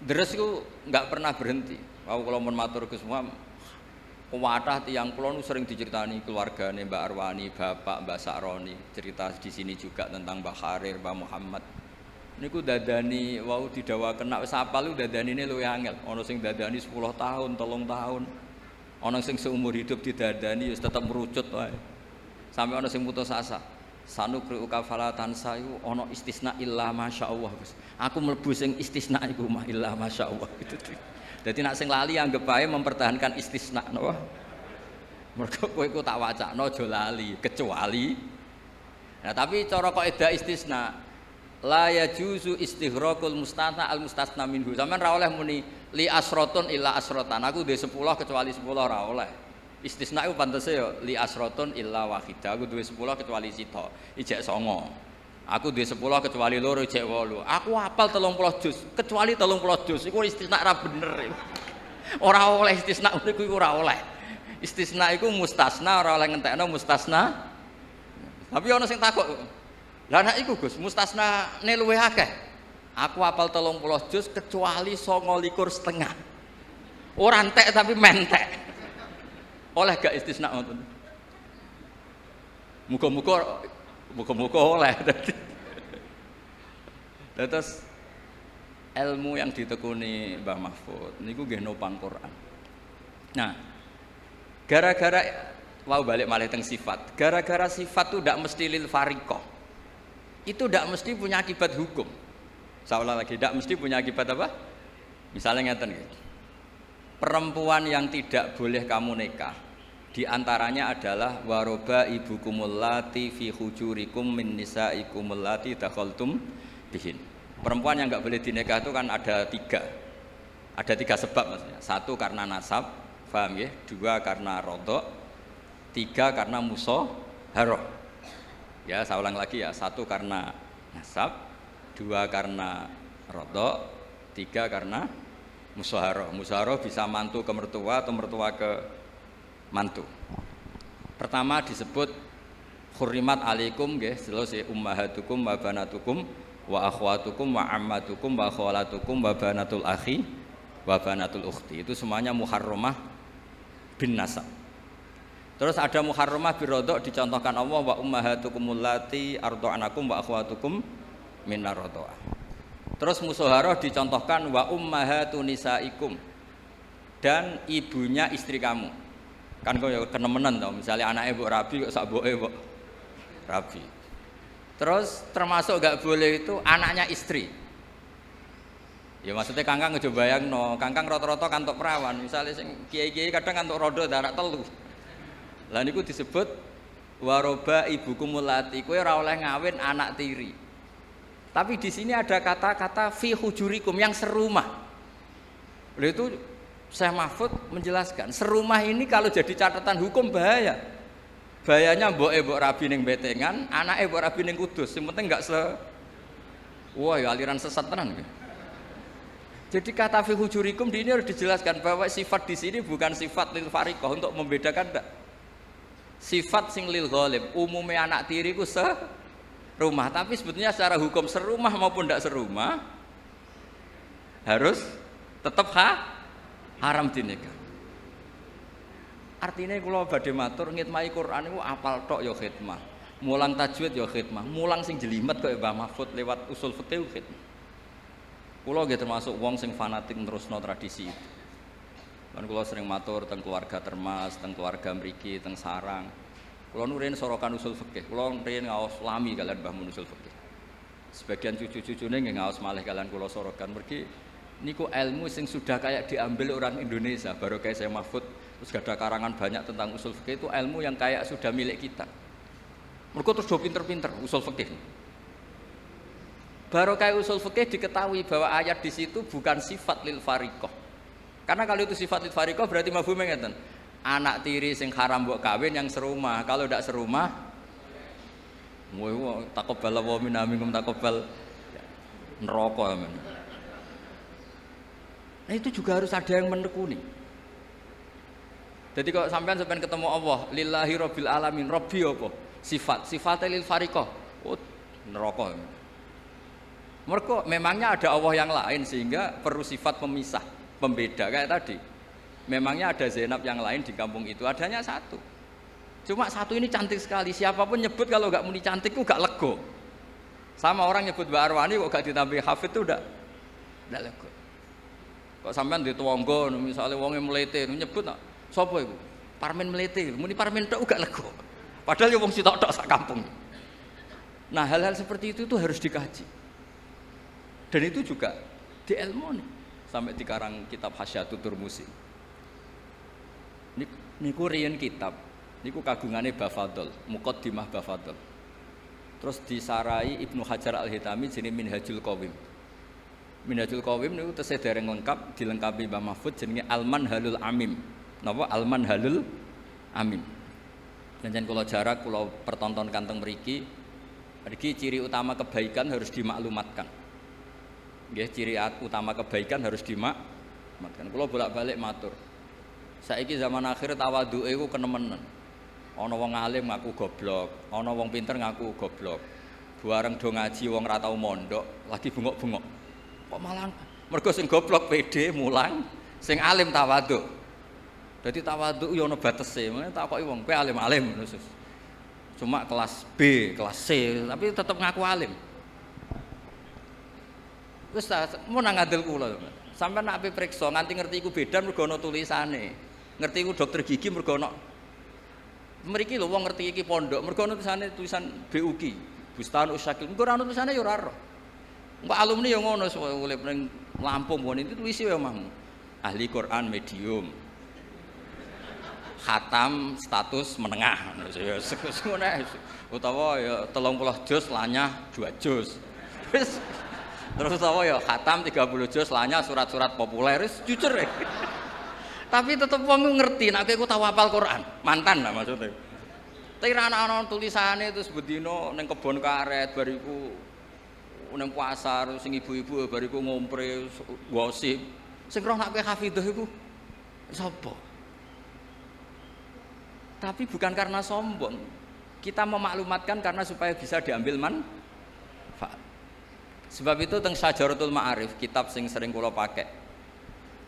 Deres itu nggak pernah berhenti. Kalau mau matur ke semua, kuwatah tiang kulon sering diceritani keluarganya Mbak Arwani, Bapak Mbak Sa'roni, cerita di sini juga tentang Mbak Kharir, Mbak Muhammad. Niku dadani wau didawa kena wis apal lu dadanine luwih angel. Ana sing dadani 10 tahun, 3 tahun. Ana sing seumur hidup didadani wis tetep merucut wae. Sampai ana sing putus asa. Sanukri ukafalatan sayu ana istisna illa masyaallah Gus. Aku mlebu sing istisna iku mah illa masyaallah gitu. Dadi nek sing lali anggap bae mempertahankan istisna napa. Mergo kowe iku tak wacana aja lali kecuali. Nah tapi cara kaidah istisna la yajuzu istighraqul mustatna al mustasna minhu. Sampeyan ra oleh muni li asratun illa asratan. Aku duwe 10 kecuali 10 ra oleh. Istisna itu pantese ya li asratun illa wahidah. Aku duwe 10 kecuali sita. Ijek 9. Aku duwe 10 kecuali 2 ijek 8. Aku hafal 30 juz kecuali 30 juz. Iku istisna ra bener. Ora oleh istisna niku iku ora oleh. Istisna iku mustasna ora oleh ngentekno mustasna. Tapi ana sing takok. Lah nek iku Gus, mustasnane luwih akeh. Aku hafal 30 juz kecuali 29,5. Ora entek tapi mentek. Oleh gak istisna ngoten? Muga-muga oleh. Terus ilmu yang ditekuni Mbah Mahfud niku nggih nopang Quran. Nah, gara-gara mau balik malih teng sifat. Gara-gara sifat itu ndak mesti lil fariqah. Itu ndak mesti punya akibat hukum. Seolah lagi ndak mesti punya akibat apa? Misalnya ngeten nggih. Perempuan yang tidak boleh kamu nikah di antaranya adalah waroba ibukumul lati fi hujurikum min nisaikumul lati dakhaltum bihin. Perempuan yang enggak boleh dinikah itu kan ada 3. Ada 3 sebab maksudnya. 1 karena nasab, paham ya? 2 karena rodok, 3 karena musaharah. Ya, saya ulang lagi ya. 1 karena nasab, 2 karena rodok, 3 karena musaharah. Musaharah bisa mantu ke mertua atau mertua ke mantu. Pertama disebut Hurrimat alaikum nggih jelas ya ummahatukum wa banatukum wa akhwatukum wa ammatukum wa khalatukum wa banatul akhi wa banatul ukhti. Itu semuanya muharramah bin nasab. Terus ada muharramah birodok dicontohkan Allah wa ummahatukumul lati arda'anakum wa akhwatukum minar radha'ah. Terus musoharoh dicontohkan wa ummahatun nisaikum dan ibunya istri kamu. Kan kau ya kenemenan tau, misalnya anaknya mbok rabi kok sak mboke mbok rabi. Terus termasuk gak boleh itu anaknya istri. Ya maksudnya kangkang aja bayangno, kangkang rata-rata kantuk perawan, misalnya sing kiai-kiai kadang kantuk rodo anak telu. Lah niku disebut waroba ibukumul lati, kowe ora oleh ngawin anak tiri. Tapi di sini ada kata-kata fi hujurikum yang serumah. Oleh itu Syekh Mahfud menjelaskan, serumah ini kalau jadi catatan hukum bahaya. Bahayanya mbok rabi ning betengan, anake mbok rabi ning kudus. Sing penting enggak wah ya aliran sesat tenan. Jadi kata fi hujurikum di ini harus dijelaskan bahwa sifat di sini bukan sifat lil fariqah untuk membedakan enggak. Sifat sing lil ghalib, umumnya anak tiri ku serumah, tapi sebetulnya secara hukum serumah maupun tidak serumah harus tetap haram dinikah. Artinya kalau badhe matur ngitmai Quran itu apal tok ya khidmah, mulang tajwid ya khidmah, mulang sing jelimet kaya Mbah Mahfud lewat usul fikih khidmah. Kula nggih termasuk wong sing fanatik nerusno tradisi itu. Kan kula sering matur teng keluarga Termas, teng keluarga mriki, teng sarang. Kula nu riyen sorokan usul fikih, kula riyen ngaos lami kalian Mbah Mun usul fikih. Sebagian cucu-cucune nggih ngaos malih kalian kula sorokan mergi niku ilmu sing sudah kayak diambil orang Indonesia, baru kayak saya Mahfud, terus gak ada karangan banyak tentang usul fikih, itu ilmu yang kayak sudah milik kita. Mereka terus do pinter-pinter usul fikih. Baru kayak usul fikih diketahui bahwa ayat di situ bukan sifat lil fariqah. Karena kalau itu sifat lil fariqah berarti mafhume ngeten. Anak tiri sing haram mbok kawin yang serumah, kalau tidak serumah taqabbal wa minna minkum taqabbal neraka amen. Nah itu juga harus ada yang menekuni. Jadi kalau sampean ketemu Allah, lillahi rabbil alamin, rabbi apa? Sifatnya lil fariqah. Oh, neraka. Mergo memangnya ada Allah yang lain sehingga perlu sifat pemisah, pembeda kayak tadi. Memangnya ada Zainab yang lain di kampung itu, adanya satu. Cuma satu ini cantik sekali, siapapun nyebut kalau gak muni cantik itu gak lego. Sama orang nyebut Mbak Arwani kok gak ditambahi hafid itu udah lego. Kok sampean di tonggo misalnya wonge mlete nyebut nak sapa iku? Parmen mlete, muni parmen tok gak lego. Padahal ya wong sitok-tok sak kampung. Nah, hal-hal seperti itu harus dikaji. Dan itu juga di ilmu nih. Sampai dikarang kitab Hasyatul Turmusi. Niku riyen kitab, niku kagungane Bafadol, Muqaddimah Bafadol. Terus disarai Ibnu Hajar Al-Hitami jenenge Minhajul Qawim. Minhajul Qawim niku tesih dereng lengkap, dilengkapi Mbah Mahfud jenenge Al-Manhalul Amim. Napa Al-Manhalul Amim. Dan kula jarak kula pertontonkan teng mriki. Mriki ciri utama kebaikan harus dimaklumatkan. Nggih, ciri utama kebaikan harus dimaklumatkan. Kula bolak-balik matur. Saiki zaman akhir tawadhuke iku kenemenan. Ana wong alim ngaku goblok, ana wong pinter ngaku goblok. Bareng do ngaji wong ra tau mondok, lagi bengok-bengok. Kok malah mergo sing goblok pede mulang, sing alim tawadhu. Dadi tawadhu yo ana batese, mene takoki wong, kowe alim-alim khusus. Cuma kelas B, kelas C, tapi tetep ngaku alim. Wis mun nang ngadil kula. Sampeyan nek ape priksa nganti ngerti iku beda mergo ana tulisane. Ngerti iku dokter gigi mergo ana mriki lho wong ngerti iki pondok mergo ana tulisan BUG, Bustan Usyakil. Mergo ana tulisane yo ora ero. Engko alumni yo ngono urip ning Lampung ngono itu tulisi yo omahmu. Ahli Quran medium. Khatam status menengah. Ya ngono utawa ya 30 juz lanyah 2 juz. Terus utawa ya khatam 30 juz lanyah surat-surat populer wis jujur ya. Tapi tetep wong ngerti nek aku tau hafal Quran, mantan lah maksudnya. Tapi ana tulisane terus bedino ning kebon karet bariku ning pasar sing ibu-ibu bariku ngompre gosip. Sing roh nek kowe hafidhah iku sapa? Tapi bukan karena sombong. Kita memaklumatkan karena supaya bisa diambil manfaat. Sebab itu teng Syajaratul Ma'arif, kitab sing sering kula pakai.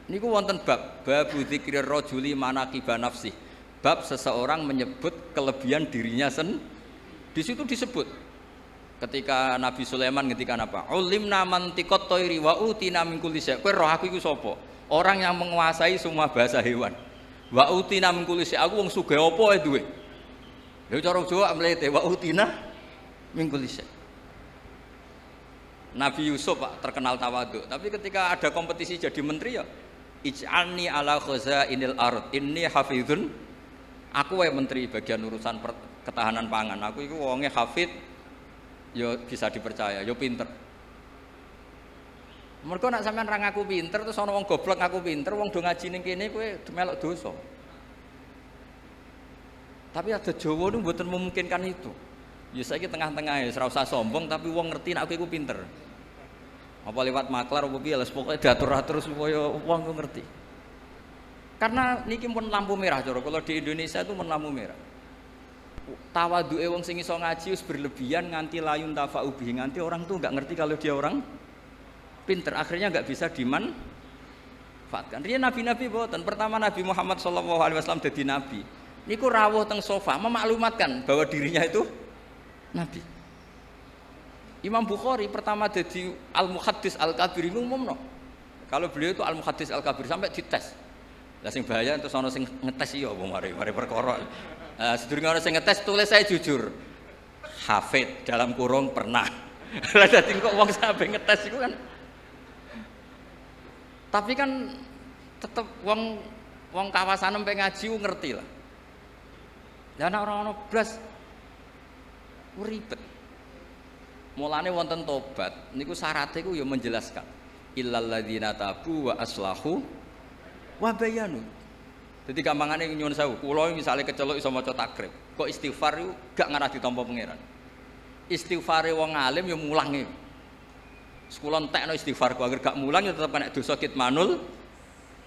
Niku wonten bab dzikrir rajuli manaqiba nafsi. Bab seseorang menyebut kelebihan dirinya di situ disebut. Ketika Nabi Sulaiman ngendikan apa? Ulimna mantiqat thairi wa utina min kulli syai'. Kowe roh aku iku sapa? Orang yang menguasai semua bahasa hewan. Wa utina min kulli syai'. Aku wong sugih apa ae duwe. Lha cara Jawa mlete wa utina min kulli syai'. Nabi Yusuf Pak terkenal tawadhu, tapi ketika ada kompetisi jadi menteri ya ij'alni ala khazainil ard inni hafizun. Aku wae menteri bagian urusan ketahanan pangan. Aku iku wonge hafid, yo bisa dipercaya, yo pinter. Mergo nek sampean ra ngaku pinter terus ana wong goblok ngaku pinter, wong do ngaji ning kene kowe melok dosa. Tapi ada Jawa niku mboten memungkinkan itu. Ya saiki tengah-tengah ya ora usah sombong tapi wong ngerti nek aku iku pinter. Apa lewat maklar apa piye les pokoke diatur-atur supaya wong ku ngerti. Karena niki pun lampu merah cara kalau di Indonesia itu pun lampu merah. Tawaduke wong sing iso ngaji wis berlebihan nganti layun tafa'u bihi, nganti orang tuh enggak ngerti kalau dia orang pinter, akhirnya enggak bisa dimanfaatkan. Riyen nabi-nabi boten. Pertama Nabi Muhammad sallallahu alaihi wasallam dadi nabi. Niku rawuh teng sofa memaklumatkan bahwa dirinya itu nabi. Imam Bukhari pertama dadi al-muhaddis al-kabir umumno. Kalau beliau itu al-muhaddis al-kabir sampai dites. Lah sing bahaya terus ana sing ngetes iya apa mari perkara. Sedurunge ana sing ngetes tulis saya jujur. Hafid dalam kurung pernah. Lah dadi kok wong sampe ngetes iku kan. Tapi kan tetep wong kawasan empe ngaji ku ngerti lah. Lah nek ora ono blas ribet. Mulane wonten tobat niku syaratnya ku ya menjelaskan illal ladzina tabu wa aslahu wa bayanu. Jadi gampangane nyuwun sewu, kula misale kecelok iso maca takrib, kok istighfar iku gak ngarah ditampa pangeran. Istighfare wong alim ya mulange. Sekula entekno istighfarku agar gak mulang ya tetep nek dosa kitmanul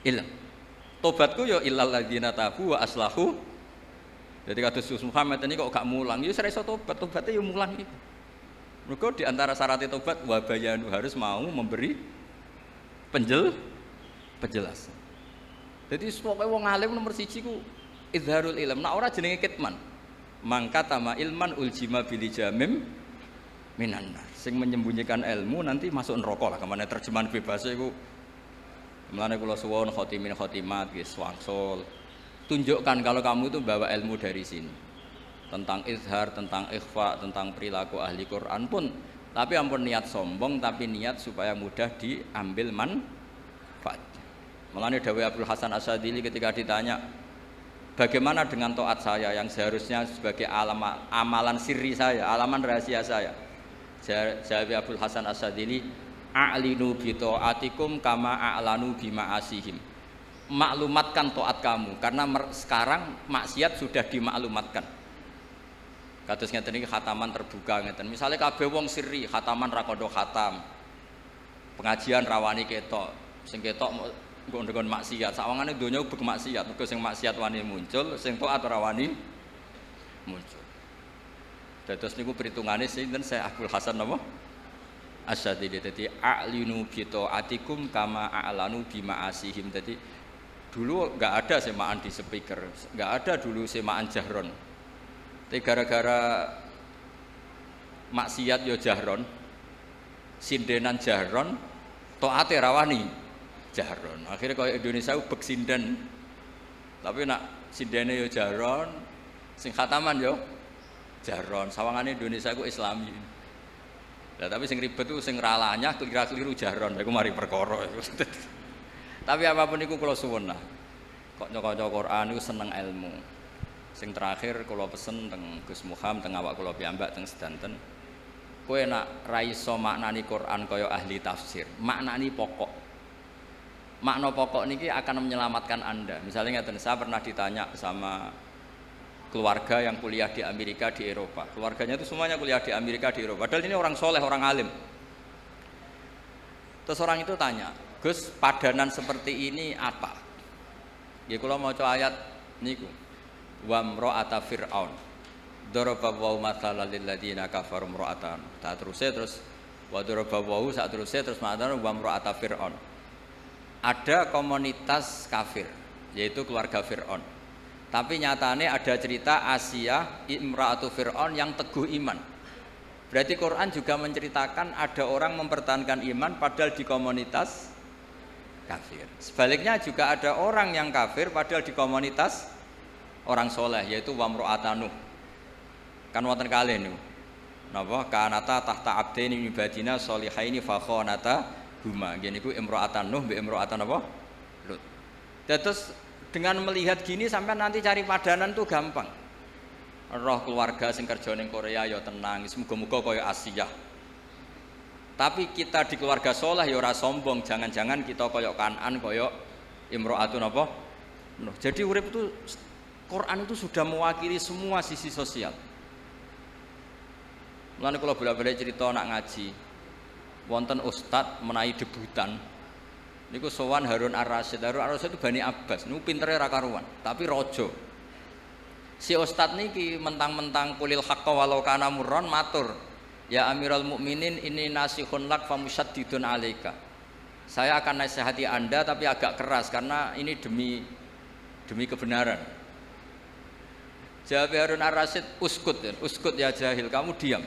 ilm. Tobatku ya illal ladzina tabu wa aslahu. Jadi kados Muhammad ini kok gak mulang, ya ora iso tobat, tobatnya ya mulang iki. Mergo di antara syarat tobat wa bayanu harus mau memberi penjelasan. Jadi pokoknya wong alim nomor 1 ku izharul ilm. Nek ora jenenge kitman. Mangka tama ilman uljima bil jamim minan nar. Sing menyembunyikan ilmu nanti masuk neraka lah. Kemana terjemahan bebasnya iku. Mulane kula suwun khotimin khotimat nggih wangsul. Tunjukkan kalau kamu itu bawa ilmu dari sini. Tentang izhar, tentang ikhfa, tentang perilaku ahli Quran pun. Tapi ampun niat sombong, tapi niat supaya mudah diambil manfaat. Mulane dawuh Abdul Hasan Asyadzili ketika ditanya, bagaimana dengan taat saya yang seharusnya sebagai amalan sirri saya, alaman rahasia saya? Jawab Abdul Hasan Asyadzili, a'linu bi taatikum kama a'lanu bi ma'asihim. Maklumatkan taat kamu karena sekarang maksiat sudah dimaklumatkan. Kados ngeten iki khataman terbuka ngeten. Misale kabeh wong sirri, khataman ra kandha khatam. Pengajian rawani ketok, sing ketok nggo ndekon maksiat. Sawangane donya ubek maksiat, mergo sing maksiat wani muncul, sing taat ora wani muncul. Dados niku perhitungane sinten Syekh Abdul Hasan napa? Asyadzili. Dadi a'linu bi taatikum kama a'lanu bi ma'asihim. Dadi dulu enggak ada semaan di speaker, enggak ada dulu semaan jahron. Tapi gara-gara maksiat yo jahron, sindenan jahron, taate rawani jahron. Akhirnya kaya Indonesia ubek sinden. Tapi nak sindene yo jahron, sing khataman yo jahron. Sawangane Indonesia ku Islami. Lah tapi sing ribet ku sing ralanya keliru jahron. Iku mari perkara. Tapi apapun iku kula suwun lah. Kok nyoca Quran iku seneng ilmu. Sing terakhir kula pesen teng Gus Muham teng awak kula piyambak teng sedanten. Kowe nak ra iso maknani Quran kaya ahli tafsir, maknani pokok. Makna pokok niki akan menyelamatkan Anda. Misalnya ngeten, saya pernah ditanya sama keluarga yang kuliah di Amerika di Eropa. Keluarganya itu semuanya kuliah di Amerika di Eropa. Padahal ini orang soleh, orang alim. Terus orang itu tanya, Gus, padanan seperti ini apa? Ya kalau mau coba ayat niku. Wa mra'ata fir'aun Daraba wa mathalan lil ladzina kafaru imra'atan. Tak terus wa daraba wa sak terusé terus ma'atan wa imra'ata Fir'aun. Ada komunitas kafir yaitu keluarga Fir'aun. Tapi nyatanya ada cerita Asia imra'atu Fir'aun yang teguh iman. Berarti Quran juga menceritakan ada orang mempertahankan iman padahal di komunitas kafir. Sebaliknya juga ada orang yang kafir padahal di komunitas orang soleh yaitu wamro'ata Nuh. Kan wonten kalih niku. Napa kanata tahta abdaini min ibadina sholihaini fa khanata huma. Nggih niku imro'atan Nuh mbek imro'atan napa? Lut. Terus dengan melihat gini sampai nanti cari padanan tuh gampang. Roh keluarga sing kerja ning Korea ya tenang, muga-muga kaya Asia. Tapi kita di keluarga soleh ya ora sombong, jangan-jangan kita kaya Kanan kaya imro'atun apa? Nuh. Jadi urip itu Quran itu sudah mewakili semua sisi sosial. Mulane kula bolak-balik cerita nak ngaji. Wonten ustad menawi debutan. Niku sowan Harun Ar-Rasyid. Harun Ar-Rasyid itu Bani Abbas, niku pintere ra karuan, tapi raja. Si ustad niki mentang-mentang kulil haqqa walau kana murran matur, "Ya Amirul Mukminin, ini nasihun lak famusyaddidun alaika." Saya akan nasihati Anda tapi agak keras karena ini demi kebenaran. Jawab Harun Ar-Rasyid, uskut ya jahil, kamu diam.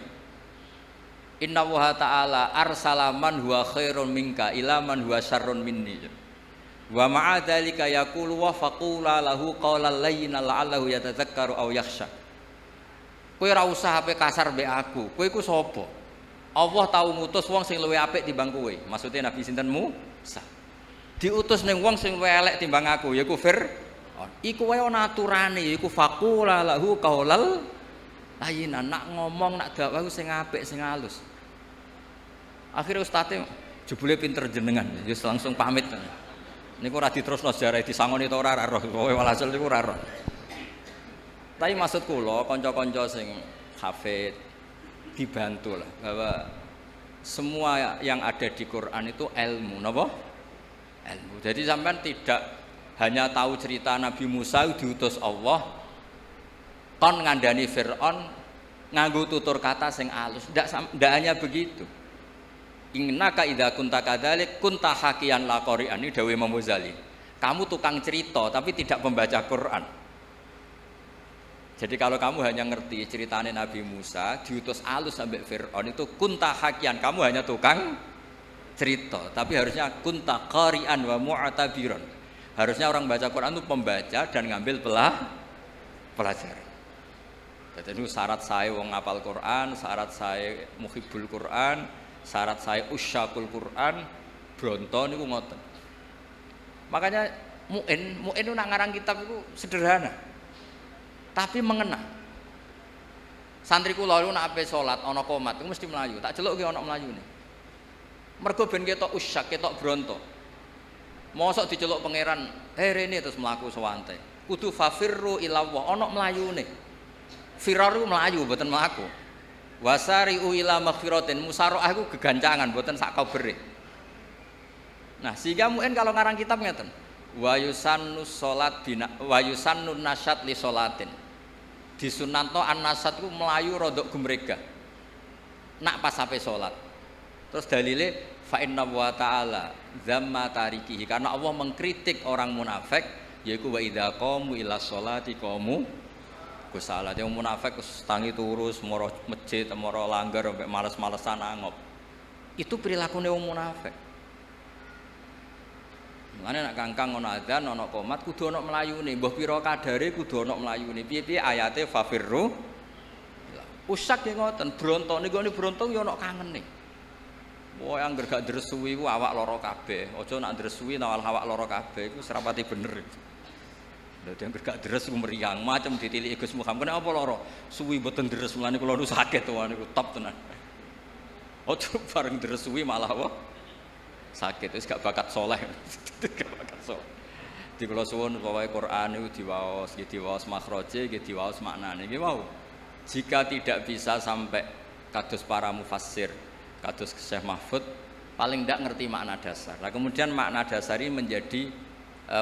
Inna wa ta'ala arsala man huwa khairun minka ila man huwa syarrun minni. Wa ma'a dzalika yaqulu wa faqula lahu qawlan layyinan la'allahu yatadzakkaru aw yakhsha. Kowe ora usah ape kasar mbek aku. Kowe iku sapa? Allah tau ngutus wong sing luwih apik timbang kowe. Maksudnya Nabi sinten Musa. Diutus ning wong sing luwih elek timbang aku, yaiku Fir'aun. Iku wae ana aturane, yaiku faqula lahu qawlan layyinan. Nak ngomong nak dakwah sing apik, sing halus. Akhirnya ustadnya jebule pinter jenengan, just langsung pamit. Niku ora diterusno sejarah disangoni ta ora roh, kowe walhasil niku ora roh. Tapi maksud kula kanca-kanca sing hafid dibantu lah bahwa semua yang ada di Quran itu ilmu, napa? Ilmu. Jadi sampean tidak hanya tahu cerita Nabi Musa diutus Allah kon ngandani Fir'aun nganggo tutur kata sing alus. Ndak hanya begitu. Innaka idza kunta kadzalik kunta hakiyan la qari'an. Ini dawuh Imam Ghazali. Kamu tukang cerita tapi tidak membaca Quran. Jadi kalau kamu hanya ngerti ceritanya Nabi Musa diutus alus sampai Fir'aun itu kunta hakiyan, kamu hanya tukang cerita. Tapi harusnya kunta qari'an wa mu'tabiran. Harusnya orang baca Quran itu pembaca dan ngambil pelajaran. Jadi itu syarat saya wong ngapal Quran, syarat saya muhibbul Quran, syarat saya usyakul Quran, bronto niku ngoten. Makanya muin itu nak ngarang kitab itu sederhana, tapi mengena. Santri kula niku nak ape salat ana qomat iku mesti melayu. Tak celuk ki ana melayune. Mergo ben ketok usyak, ketok bronto. Mosok diceluk pangeran, rene terus mlaku sewante. Kudu fafirru ila Allah, ana melayune. Firar iku melayu mboten mlaku. Wasari'u ila maghfiratin, musaraah iku gegancangan mboten sak kabere. Nah, sehingga mungkin kalau ngarang kitab ngeten. Wa yusannu salat bina wa yusannu nasyat li salatin. Disunanto an-nasyat ku melayu rodok gumrega. Nak pas sampai salat. Terus dalile fa inna wa ta'ala dzamma tarikihi, karena Allah mengkritik orang munafik yaiku wa idza qamu ila sholati qamu kusala. Yang munafik tangi turus moro masjid moro langgar sampai males-malesan angop. Itu perilaku wong munafik. Mane nek kangkang ana adzan ana qomat kudu ana mlayune, mbah pira kadare kudu ana mlayune. Piye-piye ayate fafirru. Usyak ki ngoten, bronto niku bronto ya ana kangene. Woh angger gak dresuwi ku awak lara kabeh. Aja nak dresuwi nawal awak lara kabeh iku serapati bener. Dadi angger gak dres ku meriang macam ditiliki Gus Muhammad. Kenapa lara? Suwi mboten dres mulane kula nu sakit to niku top tenan. Aja bareng dres suwi malah apa? Sakit wis gak bakat saleh. Gak bakat saleh. Di kula suwun pokoke Quran niku diwaos makhraje, nggih diwaos maknane. Nggih mau. Jika tidak bisa sampai kados para mufassir, kados Syekh Mahfud, paling tidak ngerti makna dasar. Nah, kemudian makna dasar ini menjadi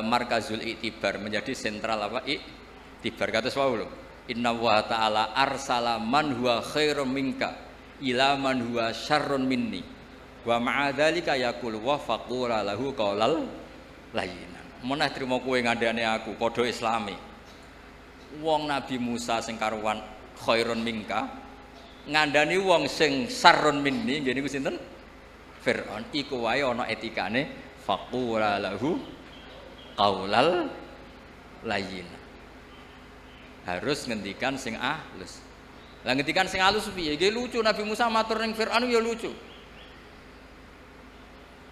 markazul iktibar, menjadi sentral apa? Iktibar. Kados wau lho. Inna wa ta'ala arsala man huwa khairum minka ila man huwa syarrun minni wa ma'a dzalika yaqul wa faqula lahu qaulal layyinan. Meneh trimo kowe ngandhane aku padha islami. Wong Nabi Musa sing karuan khairun minka ngandhani wong sing syarrun minni nggih niku sinten? Fir'aun. Iku wae ana etikane faqula lahu qaulal layyinan. Harus ngendikan sing halus. Lah ngendikan sing halus piye? Nggih lucu Nabi Musa matur ning Firaun ya lucu.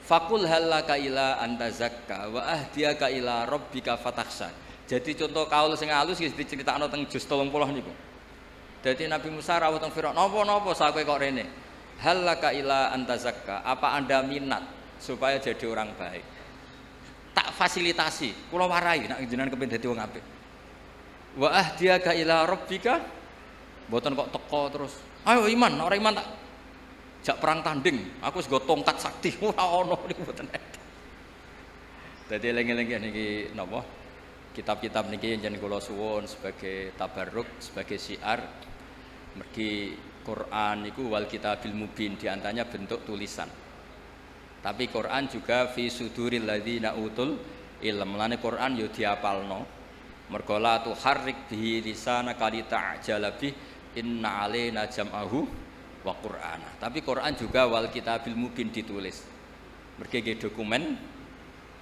Faqul halaka ila anta zakka wa ahdiyaka ila rabbika fatakhsha. Jadi contoh kaul sing halus iki diceritakno teng juz 30 niku. Dadi Nabi Musa rawuh teng Firaun, "Napa-napa sakowe kok rene? Halaka ila anta zakka, apa Anda minat supaya jadi orang baik? Tak fasilitasi, kula warai nek jenengan kepengin dadi wong apik. Wa ahdiyaka ila rabbika, mboten kok teko terus. Ayo iman, ora iman tak jak perang tanding. Aku wis nggo tongkat sakti, ora ono niku mboten. Dadi eling-eling niki napa? Kitab-kitab niki njen kula suwun sebagai tabarruk, sebagai syiar. Mergi Quran niku wal kitabil mubin, diantaranya bentuk tulisan. Tapi Quran juga fi suduril ladzina utul ilm. Mulane Quran yo diapalno. Mergo la tuharrik bihi lisanaka lita'jala bih inna alaina jam'ahu wa qur'ana. Tapi Quran juga wal kitabil mubin ditulis. Mergi nggih dokumen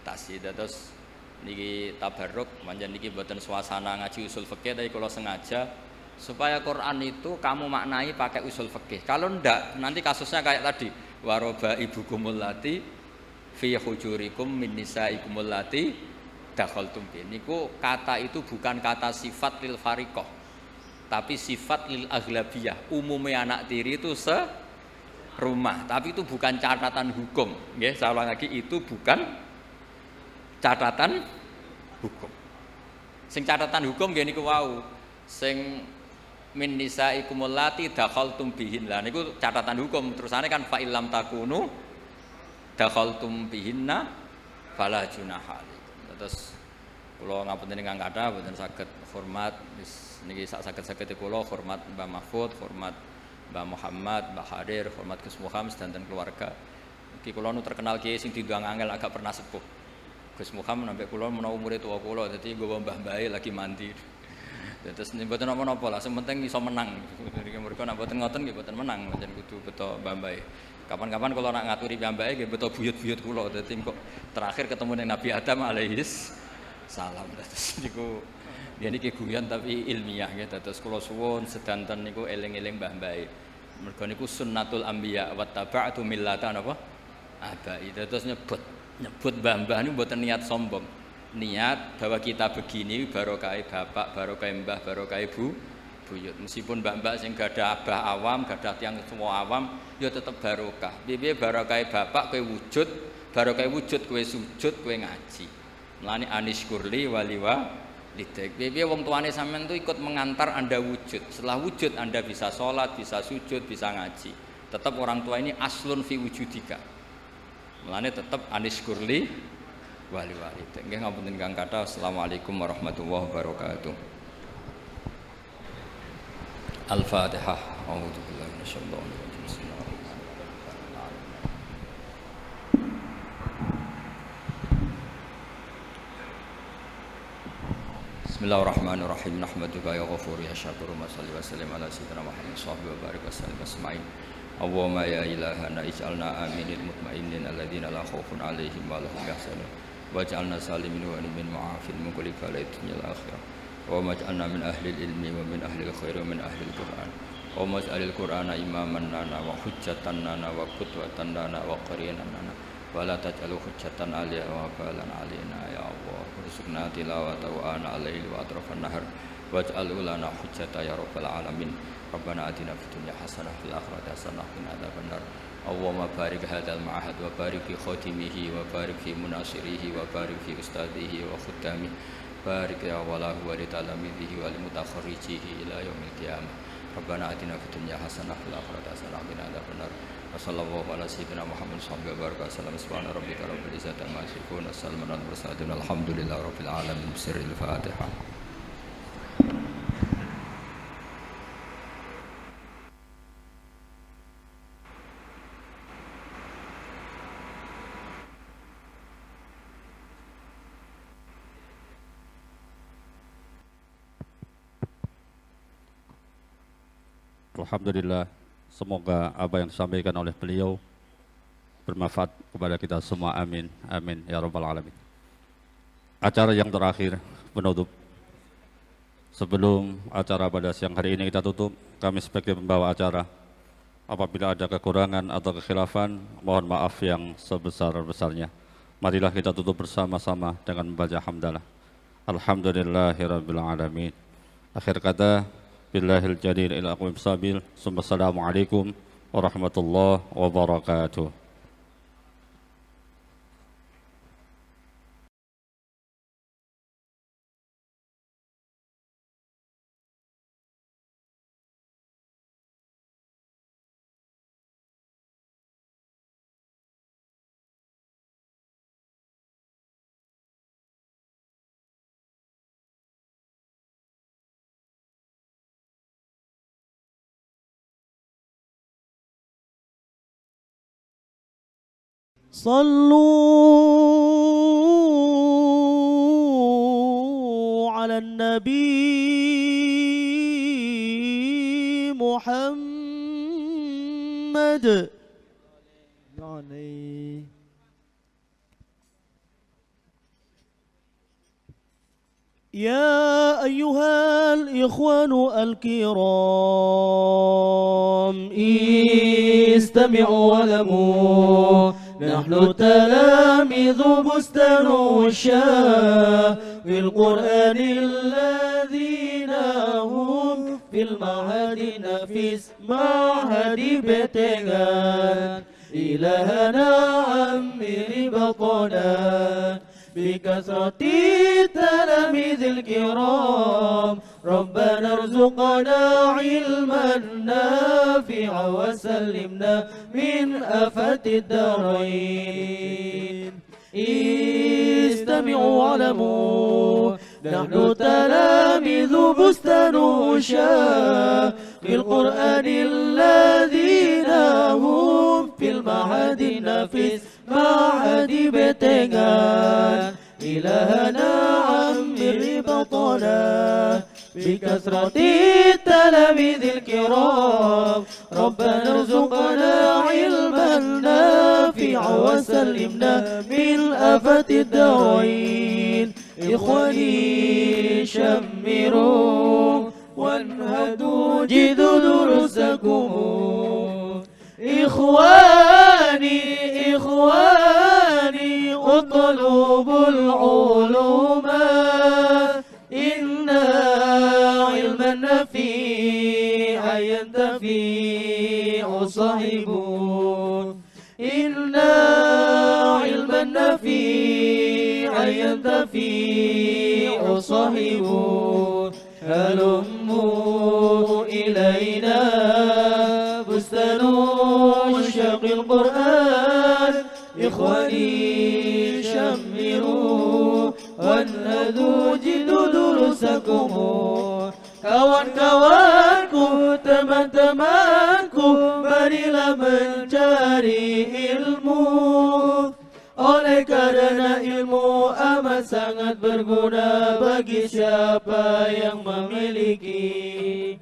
tasih terus niki tabarruk manjen niki mboten suasana ngaji usul fikih tapi kula sengaja supaya Quran itu kamu maknai pakai usul fikih. Kalau ndak nanti kasusnya kayak tadi waroba ibukumul lati fi hujurikum min nisaikumul lati dakhaltum bi. Niku kata itu bukan kata sifat lil fariqah, tapi sifat lil aghlabiyah. Umumnya anak tiri itu serumah, tapi itu bukan catatan hukum. Nggih, saya ulang lagi, itu bukan catatan hukum. Sing catatan hukum nggih niku wau. Sing min nisaikumul lati dakhaltum bihin. Lah niku catatan hukum. Terusane kan fa illam takunu dakhaltum bihinna fala junaha. Terus kula ngapunten ingkang kathah boten saged hormat niki sak saged-sagede kula hormat Mbah Mahfud, hormat Mbah Muhammad, Mbah Hadir, hormat Gus Muhammad sedanten keluarga. Iki kula nu terkenal kiai sing diundang angel agak pernah sepuh. Gus Muhammad sampai kula menawa umure tuwa kula dadi nggawa mbah-mbahe lagi mandi. Terus mboten napa-napa lah, sing penting iso menang. Mereka nek mboten ngoten nggih mboten menang, pancen kudu beto mbah-mbahe. Kapan-kapan kalau nak ngaturi piyambake nggih beto buyut-buyut kula. Dadi kok terakhir ketemu dengan Nabi Adam alaihis salam. Terus niku ya niki guyon tapi ilmiah nggih. Terus kula suwun sedanten niku eling-eling mbah-mbahe. Mergo niku sunnatul anbiya wa taba'tu millata napa? Abai. Terus nyebut mbah-mbah niku mboten niat sombong. Niat bahwa kita begini barokah bapak, barokah mbah, barokah ibu, buyut. Meskipun mbak-mbak sing gadah abah awam, gadah tiyang semua awam, ya tetep barokah. Piye barokah bapak kowe wujud, barokah wujud kowe sujud, kowe ngaji. Mulane anishkurli waliwa lidek. Piye wong tuane sampean tuh ikut mengantar Anda wujud. Setelah wujud Anda bisa sholat, bisa sujud, bisa ngaji. Tetap orang tua ini aslun fi wujudika. Mulane tetap anishkurli wali-wali. Nggih ngapunten kang kathah. Assalamualaikum warahmatullahi wabarakatuh. Al-Fatihah. A'udzu billahi minasyaitonir rajim. Bismillahirrahmanirrahim. Nahmaduka ya ghafur ya syakur wa shalli wa sallim ala sayyidina Muhammad sahbihi wa barik wa sallim asma'in. Allahumma ya ilahana ij'alna aminin mutmainin alladzina la khaufun 'alaihim wa lahum yahzanun. Waj'alna salimin wa min mu'afin min kulli bala'in dunya al-akhirah. Wa maj'alna min ahli al-ilmi wa min ahli al-khair wa min ahli al-Qur'an. Wa maj'alil Qur'ana imaman lana wa hujjatan lana wa qudwatan lana wa qarinan lana. Wa la taj'alhu hujjatan 'alaina wa balan 'alaina ya Allah. Warzuqna tilawatahu ana al-laili wa atrafan nahar. Waj'alhu lana hujjatan ya rabbal alamin. Rabbana atina fid dunya hasanah fil akhirati hasanah wa qina adzabannar. Allahumma barik hadzal ma'had wa barik fi khatimihi wa barik fi munasirihi wa barik fi ustadihi wa khuddamihi. Barik ya walahu wa li talamidihi wa li mutakharrijihi ila yaumil qiyamah. Rabbana atina fid dunya hasanah fil akhirati hasanah wa qina adzabannar. Wassallallahu ala sayyidina Muhammad sallallahu alaihi wasallam. Subhana rabbika rabbil izzati amma yasifun. Wassalamun alal mursalin. Alhamdulillahi rabbil alamin. Bismillahil Fatihah. Alhamdulillah, semoga apa yang disampaikan oleh beliau bermanfaat kepada kita semua. Amin, amin ya rabbal alamin. Acara yang terakhir penutup. Sebelum acara pada siang hari ini kita tutup, kami sebagai pembawa acara, apabila ada kekurangan atau kekhilafan, mohon maaf yang sebesar-besarnya. Marilah kita tutup bersama-sama dengan membaca hamdalah. Alhamdulillahirabbil alamin. Akhir kata, billahil jalil ila aqwam sabil. Assalamualaikum warahmatullahi wabarakatuh. صلوا على النبي محمد يعني يا أيها الإخوان الكرام استمعوا واعلموا نحن تلاميذ بستان الشاه في القرآن الذين هم في المعهد نفيس معهد بتنgan إلهنا عمر بطنا بكثرة التلاميذ الكرام ربنا ارزقنا علما نافعا وسلمنا من آفات الدارين استمعوا واعلموا نحن تلاميذ بستان شاه في القرآن الذين هم في المعهد نفيس معهد بتنgan إلهنا عمر بطنا بكثرة التلاميذ الكرام ربنا ارزقنا علما نافعا وسلمنا من آفات الدارين إخواني شمروا وانهدوا جدوا دروسكم إخواني اطلبوا العلوم إن علم النفيع ينتفع صاحبه إن علم النفيع ينتفع صاحبه هلموا إلينا بستان شق القرآن إخواني شمروا وانهدوا جدوا دروسكم kawan-kawanku, teman-temanku, marilah mencari ilmu. Oleh karena ilmu amat sangat berguna bagi siapa yang memiliki.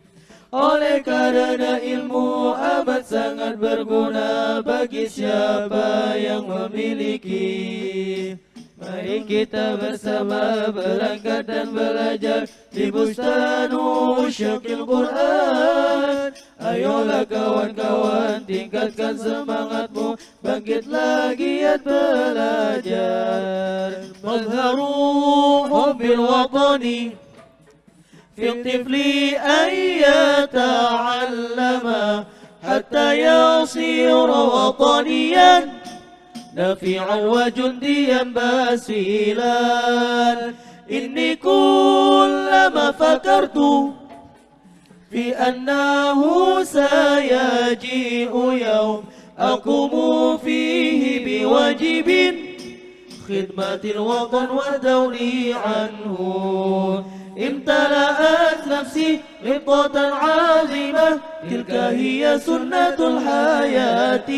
Oleh karena ilmu amat sangat berguna bagi siapa yang memiliki. Mari kita bersama berangkat dan belajar di Bustanu Syaqil Quran. Ayolah kawan-kawan, tingkatkan semangatmu, bangkitlah giat belajar. Mazharu hubbil watani في الطفل أن يتعلم حتى يصير وطنيا نافعا وجنديا باسلا. إني كلما فكرت في أنه سيجيء يوم أقوم فيه بواجب خدمة الوطن والدولي عنه امتلأت نفسي غبطة عظيمة تلك هي سنة الحياة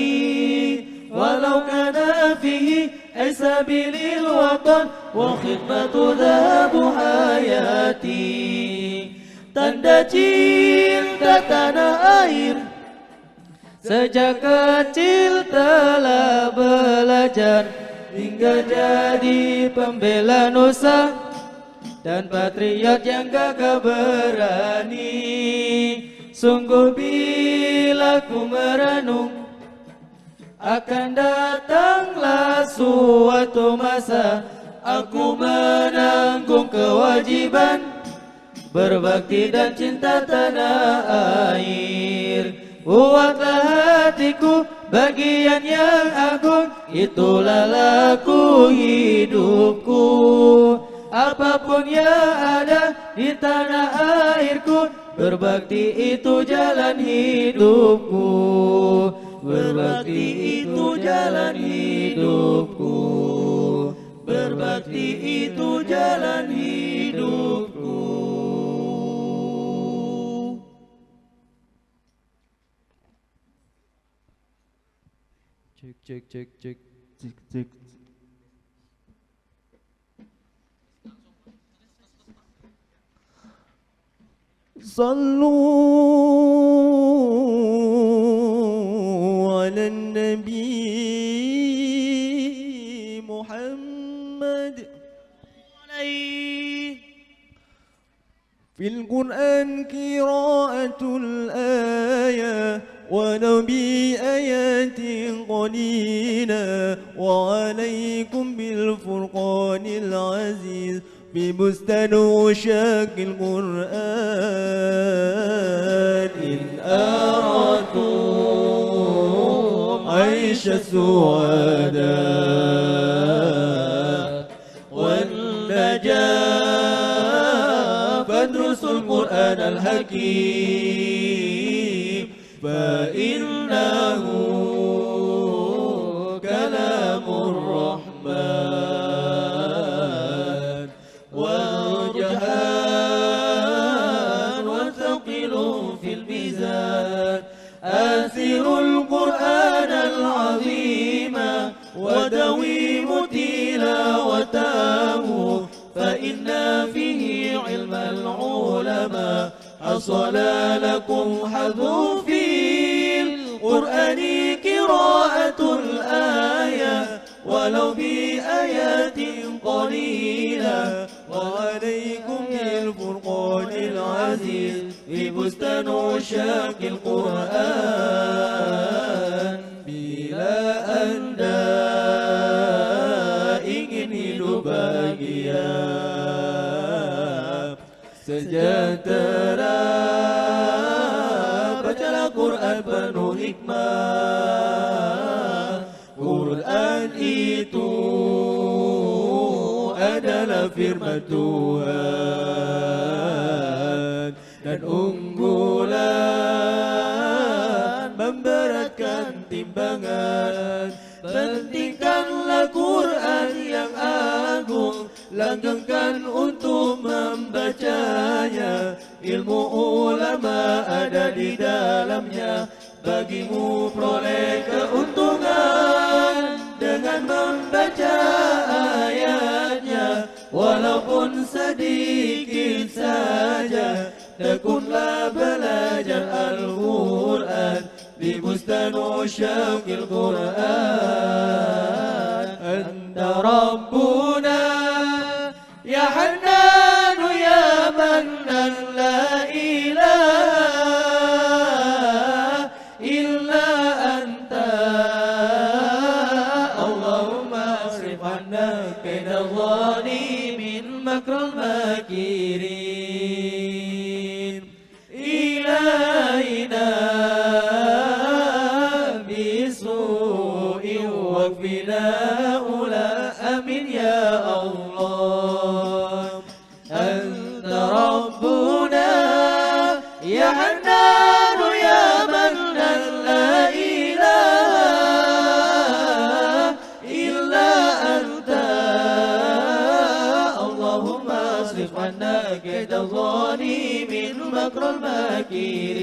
ولو كان فيه أي سبيل الوطن والخدمة ذهب حياتي tanda cinta tanah air. Sejak kecil telah belajar hingga jadi pembela nusa dan patriot yang gagah berani. Sungguh bila ku merenung, akan datanglah suatu masa aku menanggung kewajiban berbakti dan cinta tanah air. Buatlah hatiku bagian yang agung, itulah laku hidupku. Apapun yang ada di tanah airku, berbakti itu jalan hidupku. Berbakti itu jalan hidupku. Berbakti itu jalan hidupku. Cek. صلوا على النبي محمد عليه. في القرآن قراءة الآية ولو بآيات قليلة، وعليكم بالفرقان العزيز ببستان عشاق القرآن. إن أردتم عيش السعداء والنجاة فادرسوا القرآن الحكيم، فإنه كلام الرحمن والجهان وثقل في الميزان. آثروا القرآن العظيم ودويموا تلاوته، فإن فيه علم العلماء حصل لكم حظ في القرآن قراءة الآية ولو بآيات قليلة، وعليكم بالفرقان العزيز ببستان عشاق القرآن. Bila Anda ingin hidup bahagia, sejahtera, bacalah Quran penuh hikmah. Quran itu adalah firman Tuhan dan unggulan memberatkan timbangan. Pentingkanlah Quran yang agung, langgengkan untuk membacanya. Ilmu ulama ada di dalamnya, bagimu peroleh keuntungan dengan membaca ayatnya. Walaupun sedikit saja, tekunlah belajar Al-Quran di bustan usyaqil Quran. Anta Rabbuna ya Hannanu ya Mannan, la ilaha illa anta. Allahumma asrif anna kaida zalimin makral makirin. Ilaina bisu'in wakfina ula, amin ya Allah. Anta Rabbuna ya Hannanu ya Mannan, la ilaha illa anta. Allahumma asrif anna kaida zalimin makral makirin.